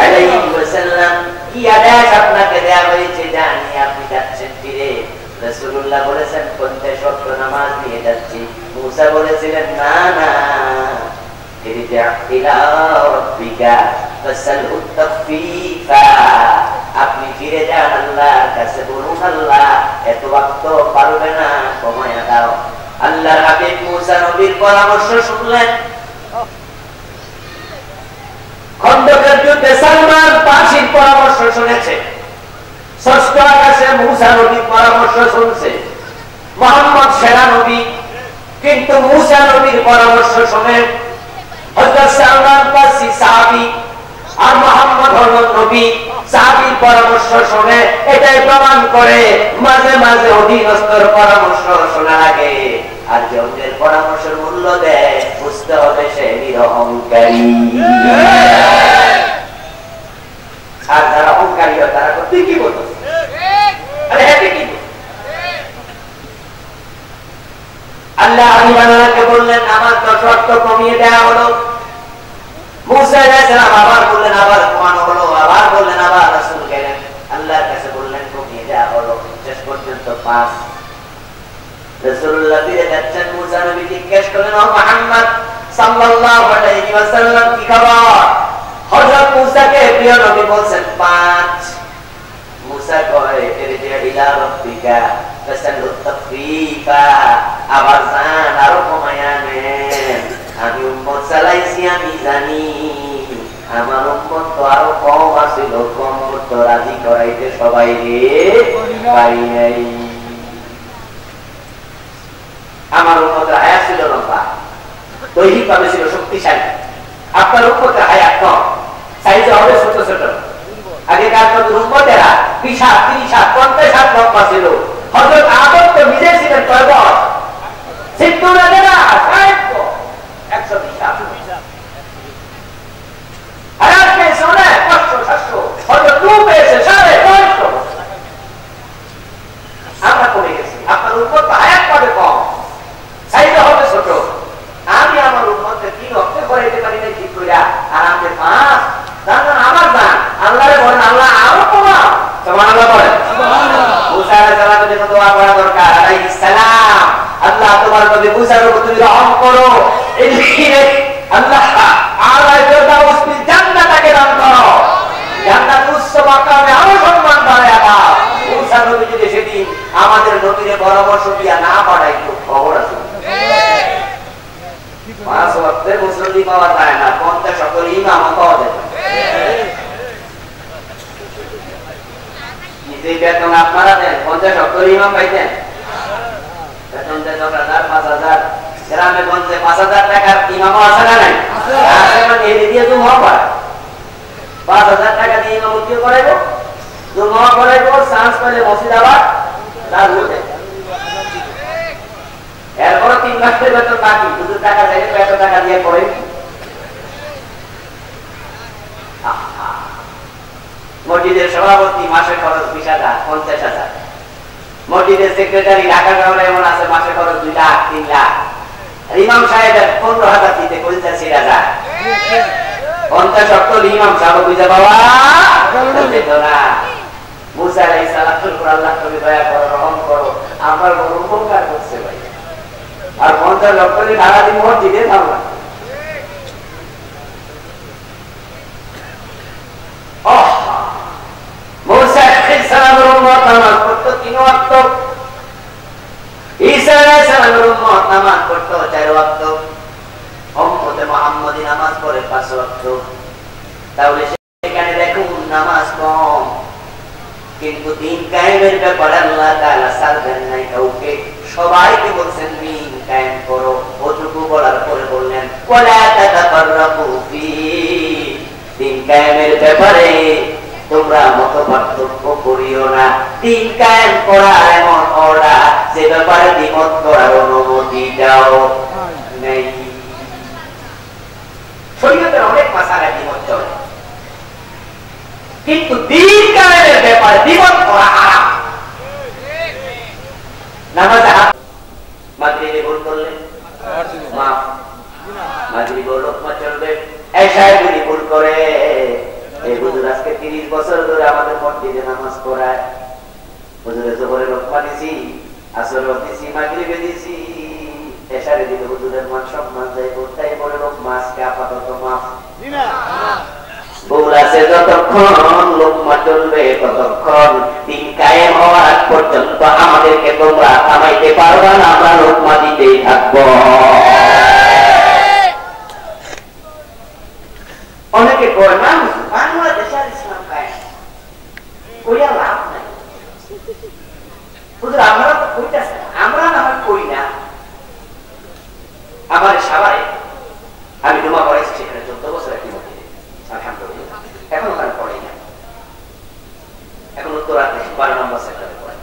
আলাইহি ওয়াসাল্লাম, কি আদেশ আপনাকে দেয়া হয়েছে জানি আপনি যাচ্ছেন ফিরে? রাসূলুল্লাহ বলেছেন 50 ওয়াক্ত নামাজ নিয়ে যাচ্ছি। মুসা বলেছিলেন, না না, ইরজা ইলা রাব্বিকা ফাসালহু তাখফীফা, আপনি ফিরে যান আল্লাহর কাছে, বলুন আল্লাহ এত ওয়াক্ত পারবে না, কমায়া দাও। আল্লাহর হাবিব মুসা নবীর পরামর্শ শুনলেন। খন্দকের যুদ্ধে সালমান ফার্সির পরামর্শ শুনেছে, ষষ্ঠ আকাশে মুসা নবীর পরামর্শ শুনছে। মুহাম্মদ সেরা নবী, কিন্তু মুসা নবীর পরামর্শ শুনে হযরত সালমান ফার্সি সাহাবী, আর মুহাম্মদ হলেন নবী। সাহাবীর পরামর্শ শুনে এটাই প্রমাণ করে মাঝে মাঝে অধীনস্থর পরামর্শ শোনা লাগে, আর যে অন্যের পরামর্শের মূল্য দেয় বুঝতে হবে সে নিরহংকারী। আর যারা অহংকারী হয় তারা তুই কি বলতো, আরে হ্যাঁ কি আল্লাহ হাবিবানাকে বললেন আমার 10 ওয়াক্ত কমিয়ে দেওয়া হলো। মুসা আলাইহিস সালাম আবার বললেন, আবার কমানো হলো, আবার বললেন, আবার রাসূল গেলেন আল্লাহর কাছে বললেন কমিয়ে দেওয়া হলো, শেষ পর্যন্ত 5। রাসূলুল্লাহ ফিরে যাচ্ছেন, মুসা নবী জিজ্ঞেস করলেন, ও মুহাম্মদ সাল্লাল্লাহু আলাইহি ওয়াসাল্লাম কি খবর? হযরত মুসাকে প্রিয় নবী বলেন 5। মুসা কয় ইরজা ইলা রাব্বিকা ফাসালহু তাখফীফা, আবার জান আরো কমায়া নেন, আমি উম্মত চালাইছি আমি জানি, আমার উম্মত তো আরো কম আছিল, কম তো রাজি করাইতে সবাই রে পারি নাই। আমার উম্মতের হায়াত ছিল লম্বা, দৈহিকভাবে ছিল শক্তিশালী, আপনার উম্মতের হায়াত কম, সাইজে হবে ছোট ছোট। আগেকার উম্মতেরা 20 হাত 30 হাত 50 হাত লম্বা ছিল। হযরত আদম তো নিজে ছিলেন কয় বছর? 70 না 120 হাত। হায়াত পেয়েছে অনেক 500-700, হযরত নূহ পেয়েছে 950। আমরা কমে গেছি, আপনার উম্মত হায়াত পাবে কম, সাইজে হবে ছোট। আমি আমার উম্মতকে 3 ওয়াক্ত করাইতে পারি না ঠিক কইরা, আর আপনি 5 জানেন। আমার জান আল্লাহরে বলেন, আল্লাহ আরো কমাও। সুবহানাল্লাহ বলেন। সুবহানাল্লাহ। মুসা আলাইহিস সালামের জন্য দোয়া করা দরকার। আলাইহিস সালাম, আল্লাহ তোমার নবী মুসার উপর তুমি রহম করো, এদিকে আল্লাহ আলাইহি ফিরদাউস জান্নাতকে দান করো, জান্নাতুল উচ্চ মাকামে আরো সম্মান বাড়ায়া দাও। মুসা নবী যদি সেদিন আমাদের নবীর পরামর্শ দিয়া না পাঠাইতো, খবর আছে 5 ওয়াক্তের মুসল্লি পাওয়া যায় না, 50 সকল ইমাম পাওয়া যায় না। যে বেতন আপনারা দেন 50 সকল ইমাম পাইতেন, বেতন দেন 10,000 5,000, গ্রামে গঞ্জে 5,000 টাকার ইমাম আছে না নাই? আছে, মানে এই দিয়ে জুমা পড়ায় 5,000 টাকা দিয়ে ইমামতি করাইবো, জুমা করাইবো, চান্স পেলে মসজিদ আবার রাত উঠে, এরপর 3 মাসের বেতন বাকি, শুধু টাকা চাইলে 100 টাকা দিয়ে পড়ে। মসজিদের সভাপতি মাসে খরচ 20,000 50,000, মসজিদের সেক্রেটারি ঢাকা শহরে এমন আছে মাসে খরচ 2 লাখ 3 লাখ, ইমাম সাহেবের 15,000 দিতে কইতা 4,000 50 সপ্তাহ ইমাম সাহেব বুঝা বাবা যেত না। মুসা আলাইহিস সালাতুল উপর আল্লাহ তুমি দয়া করো রহম করো আমার বড় উপকার করছে ভাই, আর 50 লক্ষ টাকা দিয়ে মসজিদে থাকবা। মুসা আলাইহিস সালামের উম্মত নামাজ পড়তো 3 ওয়াক্ত, ঈসা আলাইহিস সালামের উম্মত নামাজ পড়তো 4 ওয়াক্ত, উম্মতে মুহাম্মাদি নামাজ পড়ে 5 ওয়াক্ত। তাহলে সেখানে দেখুন নামাজ কম, কিন্তু দিন কায়েমের ব্যাপারে আল্লাহ তাআলা সারবেন নাই কাউকে, সবাইকে বলছেন দিন কায়েম করো। ওটুকু বলার পরে বললেন ওয়ালা তাতাফাররাকু ফি, দিন কায়েমের ব্যাপারে তোমরা মতপার্থক্য করিও না। দিন কায়েম করার এমন অর্ডার যে ব্যাপারে দ্বিমত করার অনুমতি দাও নেই। শরীয়তের অনেক মাসালায় দ্বিমত চলে, কিন্তু দিন কায়েমের ব্যাপারে দ্বিমত করা হারাম। নামাজে হাত মাগরিবে ভুল করলে মাফ, মাগরিবে লোকমা চলবে। এশায় যদি ভুল করে, এই হুজুর আজকে 30 বছর ধরে আমাদের মসজিদে নামাজ পড়ায়, হুজুরে জোহরে লোকমা দিছি, আসর দিছি, মাগরিবে দিছি, এশারে দিলে হুজুরের মান সম্মান যায়, তাই বলে লোকমা আজকে আপাতত মাফ। ভুল আছে যতক্ষণ লোকমা চলবে ততক্ষণ, দিন কায়েম হওয়ার আগ পর্যন্ত আমাদেরকে তোমরা থামাইতে পারবা না, আমরা লোকমা দিতেই থাকবো। অনেকে কয় না বাংলাদেশে আর ইসলাম কায়েম কইয়া লাভ নাই, হুজুর আমরা তো কইতাছি, আমরা না হয় কই না। আমার সাভারে আমি ডুমা পড়াইছি, সেখানে 14 বছর একটি মসজিদে, আলহামদুলিল্লাহ এখন ওখানে পড়াই না, এখন উত্তরাতে 12 নম্বর সেক্টরে পড়াই।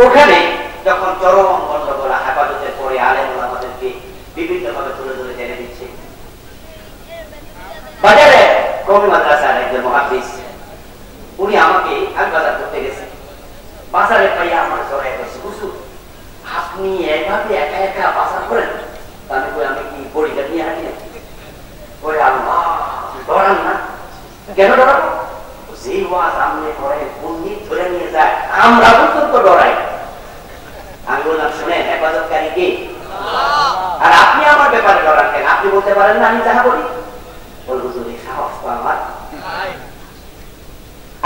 ওখানে যখন চরম গন্ডগোল হেফাজতের পরে আলেম ওলামাদেরকে বিভিন্ন ভাবে তুলে তুলে জেনে দিচ্ছে, বাজারে কওমি মাদ্রাসার একজন মুহাদ্দিস উনি আমাকে, আমি বাজার করতে গেছি, বাজারে পাইয়া আমার জড়াই করছে, হুজুর আপনি এভাবে একা একা বাজার করেন? আমি কই আমি কি বড়িটা নিয়ে হাঁটি না? কই আল্লাহ ডরান না? কেন ডরাবো? যে ওয়াজ আমনে করেন পণ্ডিত ধরে নিয়ে যায়, আমরা পর্যন্ত ডরাই। আমি বললাম শুনেন হেফাজতকারী কে? আর আপনি আমার ব্যাপারে ডরান কেন? আপনি বলতে পারেন না আমি যাহা বলি?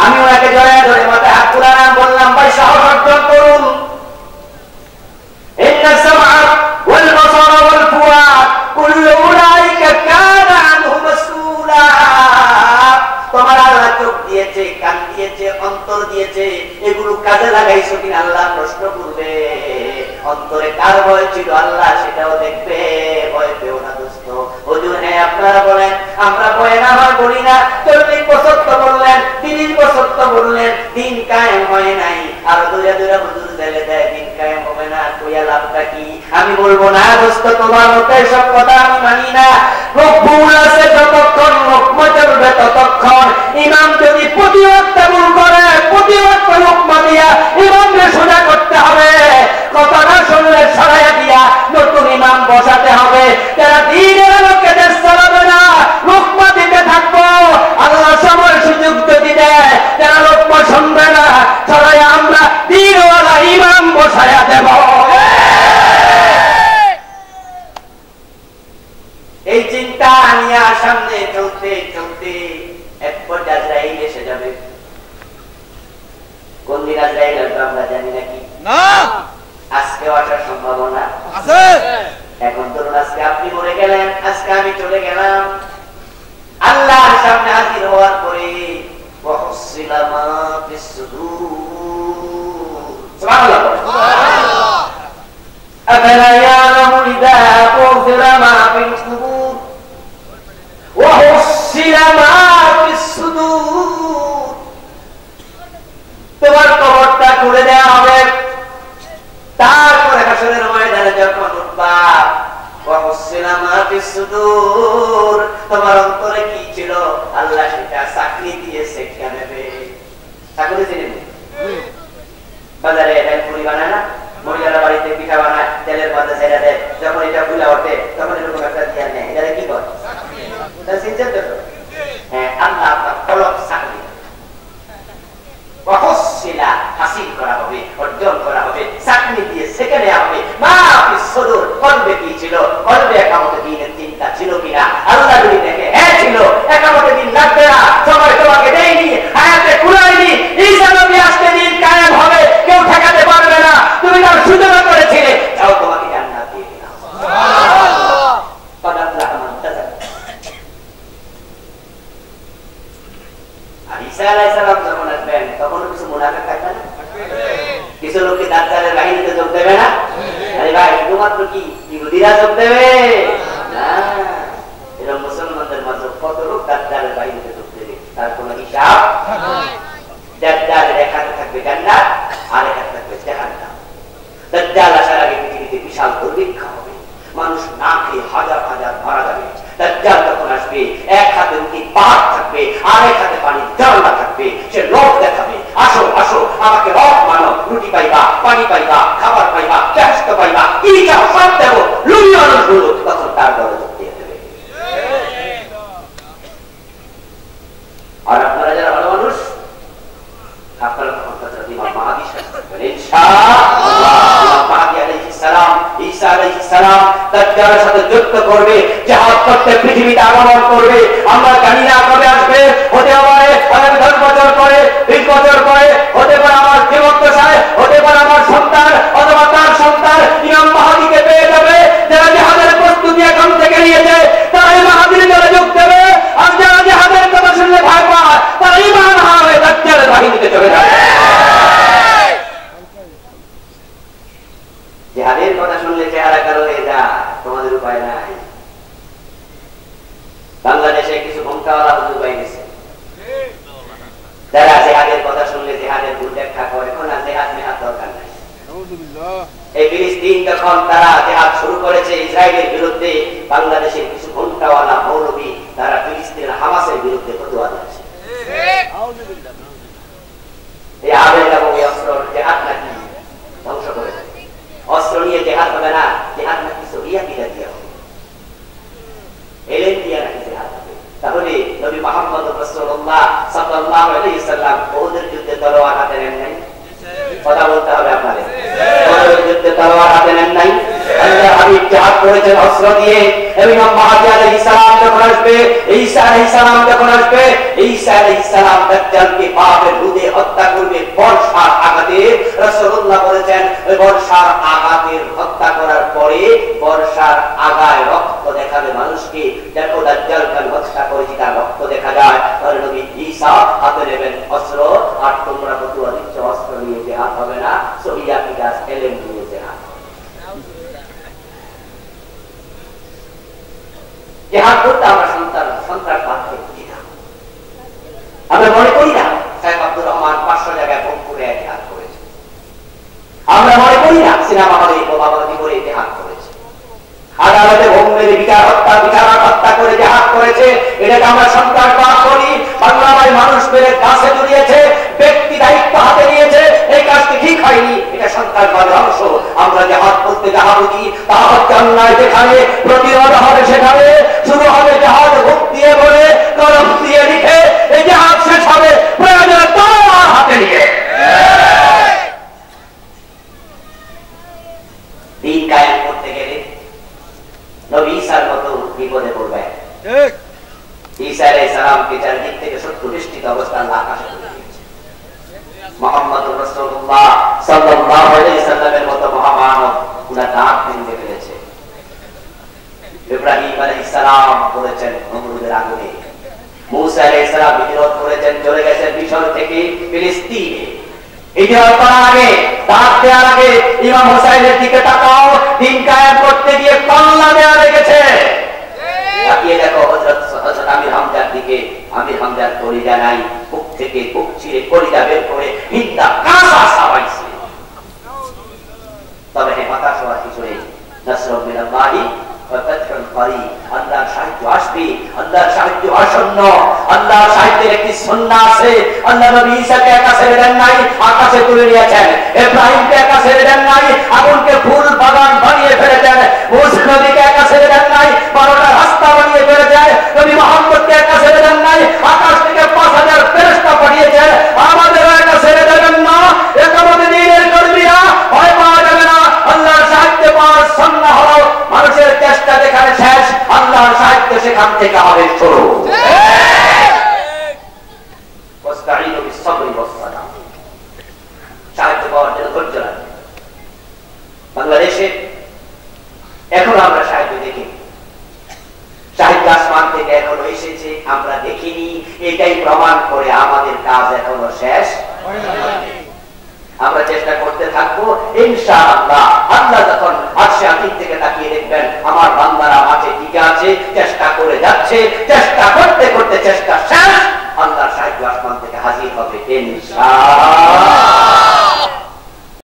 আমি ওনাকে জড়ায় ধরে মাথায় হাত তুলালাম, বললাম ভাই সাহস অর্জন করুন। ইন্না সামআ ওয়াল বাসারা ওয়াল ফুআদ কুল্লু উলাইকা কানা আনহু মাসউলা। তোমার আল্লাহ চোখ দিয়েছে, কান দিয়েছে, অন্তর দিয়েছে, এগুলো কাজে লাগাইছো কিনা আল্লাহ প্রশ্ন করবে। অন্তরে কার ভয় ছিল আল্লাহ সেটাও দেখবে, ভয় পেও না দোস্ত। হুজুর হ্যাঁ আপনারা বলেন, আমরা ভয় না হয় বলি না। 40 বছর তো বললেন, 30 বছর তো বললেন, দিন কায়েম হয় নাই, আর দূরে দূরে হুজুর জেলে দেয়, দিন কায়েম হবে না, কইয়া লাভটা কি? আমি বলবো না দোস্ত তোমার মতো সব কথা আমি মানি না। ভুল আছে যতক্ষণ, লোকমা চলবে ততক্ষণ। ইমাম যদি প্রতিবাদ ভুল করে, প্রতিবাদ লোকমা দিয়া ইমামকে সোজা করতে হবে, কথা না শুনলে সরাইয়া দিয়া নতুন ইমাম বসাতে হবে। যারা দিনের আলোকে দেশ চালাবে না, লোকমা দিতে থাকবো। আল্লাহ সময় সুযোগ যদি দেয়, যারা লোকমা শুনবে না, সরাইয়া আমরা দিনওয়ালা ইমাম বসাইয়া দেব। এই চিন্তা নিয়ে সামনে চলতে চলতে এক পর্যায়ে আজরাইল এসে যাবে। কোন দিন আজরাইল আসবে আমরা জানি নাকি? না, আজকে আসার সম্ভাবনা আছে। এখন ধরুন আজকে আপনি মরে গেলেন, আজকে আমি চলে গেলাম, আল্লাহর সামনে হাজির হওয়ার পরে ওয়াহুসিলা মা ফিস সুদূর, সুবহানাল্লাহ, সুবহানাল্লাহ। আফালা ইয়ালামু ইযা বু'থিরা মা ফিল কুবুর ওয়াহুসিলা মা ফিস সুদূর। তোমার কবরটা খুলে দেওয়া হবে, তারপরে হাসরের ময়দানে যখন উঠবা, ওয়াহুসিলা মা ফিস সুদূর, তোমার অন্তরে কি ছিল আল্লাহ সেটা সাক্ষী দিয়ে সেখানে চাকুরি চিনেন? বাজারে পুরি বানায় না, মহিলারা বাড়িতে পিঠা বানায়, তেলের মধ্যে ছেড়ে দেয়, যখন এটা ফুলে ওঠে তখন এরকম একটা দিয়ে নেয়, এটা কি করে? চিনছেন তো? হ্যাঁ, আল্লাহ আপনার কলম চাকরি হাসিল করা হবে, অর্জন করা হবে, চাকরি দিয়ে সেখানে হবে। মা আপনি সদর কলবে কি ছিল? কলবে একামতে দিনের চিন্তা ছিল কিনা? আল্লাহ যদি দেখে হ্যাঁ ছিল, একামতে দিন লাগবে না, সময় তোমাকে দেয়নি, হায়াতে কুলায়নি, ঈসা নবী আসতে দিন কায়েম হবে, কেউ ঠেকাতে পারবে না। তুমি তার সূচনা করেছিলে, যাও তোমাকে জান্নাত দিয়ে দিলাম। আর ঈসা আলাইহিস সালাম যখন আসবেন তখন কিছু মুনাফিক থাকবে না? কিছু লোক কি দাজ্জালের বাহিনীতে যোগ দেবে না? আরে ভাই, শুধুমাত্র কি ইহুদিরা যোগ দেবে না? এরকম মুসলমানদের মাঝে কত লোক দাজ্জালের বাহিনীতে যোগ দেবে তার কোনো হিসাব নাই। দাজ্জালের এক হাতে থাকবে জান্নাত, আর এক হাতে থাকবে জাহান্নাম। দাজ্জাল আসার আগে পৃথিবীতে বিশাল দুর্ভিক্ষ হবে, মানুষ না খেয়ে হাজার হাজার মারা যাবে। দাজ্জাল যখন আসবে এক হাতে রুটি পাহাড় থাকবে, আর এক হাতে পানির ঝর্ণা থাকবে। সে লোক দেখাবে, আসো আসো আমাকে রব মানো, রুটি পাইবা, পানি পাইবা, খাবার পাইবা, ব্যস্ত পাইবা, কি চাও সব দেবো। লুই মানুষ হলো তখন তার দলে যোগ দিয়ে দেবে। আর আপনারা যারা ভালো মানুষ, আপনারা তখন ইমাম মাহদী আসবেন ইনশাআল্লাহ। ইমাম মাহদী আলাইহিস সালাম, ঈসা আলাইহিস সালাম দাজ্জালের সাথে যুদ্ধ করবে, জিহাদ করতে পৃথিবীতে আগমন করবে। আমরা জানি না কবে আসবে, হতে পারে 10 বছর পরে, 20 বছর পরে, হতে পারে আমার জীবদ্দশায়, হতে পারে আমার সন্তান অথবা তার সন্তান ইমাম মাহদীকে পেয়ে যাবে। যারা জিহাদের প্রস্তুতি এখন থেকে নিয়েছে তারা এই মাহদীর দলে যোগ দেবে, আর যারা জিহাদের কথা শুনলে ভয় পায় তারা ঈমান হারাবে, দাজ্জালের বাহিনীতে চলে যাবে। জিহাদের কথা শুনলে চেহারা কালো হয়ে যায়, তোমাদের উপায় নাই। বাংলাদেশে কিছু ঘুমটাওয়ালা হুজুর পাই গেছে, যারা জিহাদের কথা শুনলে জিহাদের ভুল ব্যাখ্যা করে, না জিহাদ মেহাদ দরকার নাই। এই ফিলিস্তিন যখন তারা জিহাদ শুরু করেছে ইসরায়েলের বিরুদ্ধে, বাংলাদেশের কিছু ঘুমটাওয়ালা মৌলবী তারা ফিলিস্তিনের হামাসের বিরুদ্ধে ফতোয়া দিয়েছে। এই আবেগ এবং অস্ত্র জিহাদ নাকি ধ্বংস করেছে। অস্ত্র নিয়ে জিহাদ হবে না, জিহাদ নাকি সহিয়া কিরা দিয়া হবে, এলেন দিয়া নাকি জিহাদ হবে। তাহলে নবী মুহাম্মদ রাসূলুল্লাহ সাল্লাল্লাহু আলাইহি সাল্লাম ওদের যুদ্ধে তলোয়ার হাতে নেন নাই? কথা বলতে হবে আপনাদের। ওদের যুদ্ধে তলোয়ার হাতে নেন নাই? আল্লাহ হাবিব জিহাদ করেছেন অস্ত্র দিয়ে। ইমাম মাহদী আলাইহিস সালাম যখন আসবে, ঈসা আলাইহিস সালাম যখন আসবে, ঈসা আলাইহিস সালাম দাজ্জালকে পাপের রুদে হত্যা করবে বর্ষার আঘাতে। রাসূলুল্লাহ বলেছেন ওই বর্ষার আঘাতের হত্যা করার পরে বর্ষার আগায় রক্ত দেখাবে মানুষকে। দেখো দাজ্জালকে হত্যা করেছি, তার রক্ত দেখা যায়। তাহলে নবী ঈসা হাতে নেবেন অস্ত্র, আর তোমরা ফতোয়া দিচ্ছ অস্ত্র নিয়ে জিহাদ হবে না, সহিয়া কিতাব এলেম নিয়ে জিহাদ। জিহাদ করতে আমরা সন্ত্রাসবাদকে বুঝি না, আমরা মনে করি না শেখ আব্দুর রহমান 500 জায়গায় বোম করে জিহাদ করেছে। আমরা মনে করি না সিনেমা হলে বোমাবাজি করে জিহাদ করেছে, আদালতে বোম মেরে বিচারক হত্যা করে জিহাদ করেছে। এটাকে আমরা সন্ত্রাসবাদ করি। বাংলায় মানুষ মেরে গাছে জড়িয়েছে, ব্যক্তি দায়িত্ব হাতে নিয়েছে, এই কাজটি ঠিক হয়নি, এটা সন্ত্রাসবাদের অংশ। আমরা জিহাদ করতে যাহা বুঝি তাহা হচ্ছে অন্যায় যেখানে, প্রতিরোধ হবে সেখানে, শুরু হবে জিহাদ বুক দিয়ে বলে, কলম দিয়ে লিখে, এই জিহাদ শেষ হবে প্রয়োজনে তলোয়ার হাতে নিয়ে। দিন কায়েম করতে গেলে নবী ঈসার মতো বিপদে পড়বে। ঈসা আলাইহিস সালামকে চারদিক থেকে শত্রুবেষ্টিত অবস্থায় আল্লাহ আকাশে তুলে দিয়েছে। মুহাম্মদুর রাসূলুল্লাহ সাল্লাল্লাহু আলাইহি সাল্লামের মতো মহামানব পুরা দাঁত ভেঙে ফেলেছে। ইব্রাহিম আলাইহিস সালাম করেছেন নমরুদের আগুনে, মুসা আলাইহিস সালাম হিজরত করেছেন, চলে গেছেন মিশর থেকে ফিলিস্তিনে। হিজরত করার আগে, দাঁত দেওয়ার আগে ইমাম হুসাইনের দিকে তাকাও, দিন কায়েম করতে গিয়ে কল্লা দেওয়া লেগেছে। তাকিয়ে দেখো হযরত আমির হামজার দিকে, আমির হামজার কলিজা নাই, বুক থেকে বুক চিরে কলিজা বের করে হিন্দা কাঁচা সাবাইছে। তবে হ্যাঁ, হতাশ হওয়ার কিছু নেই। নাসরুম মিনাল্লাহি আল্লাহর সাহায্য আসবে, আল্লাহর সাহায্য আসন্ন। আল্লাহর সাহায্যের একটি সুন্নাহ আছে। আল্লাহ নবী ঈসাকে একা ছেড়ে দেন নাই, আকাশে তুলে নিয়েছেন। ইব্রাহিমকে একা ছেড়ে দেন নাই, আগুনকে ফুল বাগান বানিয়ে ফেলেছেন। মুসা নবীকে একা ছেড়ে দেন নাই, 12টা রাস্তা বানিয়ে ফেলেছেন। নবী মুহাম্মদকে একা ছেড়ে দেন নাই, আকাশ থেকে 5000 ফেরেশতা পাঠিয়েছেন। আমাদেরও একা ছেড়ে দেবেন না। একামতে দ্বীনের কর্মীরা ভয় পাওয়া যাবে না। আল্লাহর সাহায্য পাওয়ার সুন্নাহ হলো মানুষের চেষ্টা যেখানে শেষ, আল্লাহর সাহায্য সেখান থেকে হবে শুরু। ওয়াস্তাঈনু বিস-সাবরি ওয়াস-সালাহ। সাহায্য পাওয়ার জন্য ধৈর্য রাখবেন। বাংলাদেশে এখন আমরা সাহায্য দেখি, সাহায্য আসমান থেকে এখনো এসেছে, আমরা দেখিনি। এটাই প্রমাণ করে আমাদের কাজ এখনো শেষ হয়নি। আমরা চেষ্টা করতে থাকবো ইনশাআল্লাহ। আল্লাহ যখন আরশে আজিম থেকে তাকিয়ে দেখবেন আমার বান্দারা মাঠে টিকে আছে, চেষ্টা করে যাচ্ছে, চেষ্টা করতে করতে চেষ্টা শেষ, আল্লাহর সাহায্য আসমান থেকে হাজির হবে ইনশাআল্লাহ।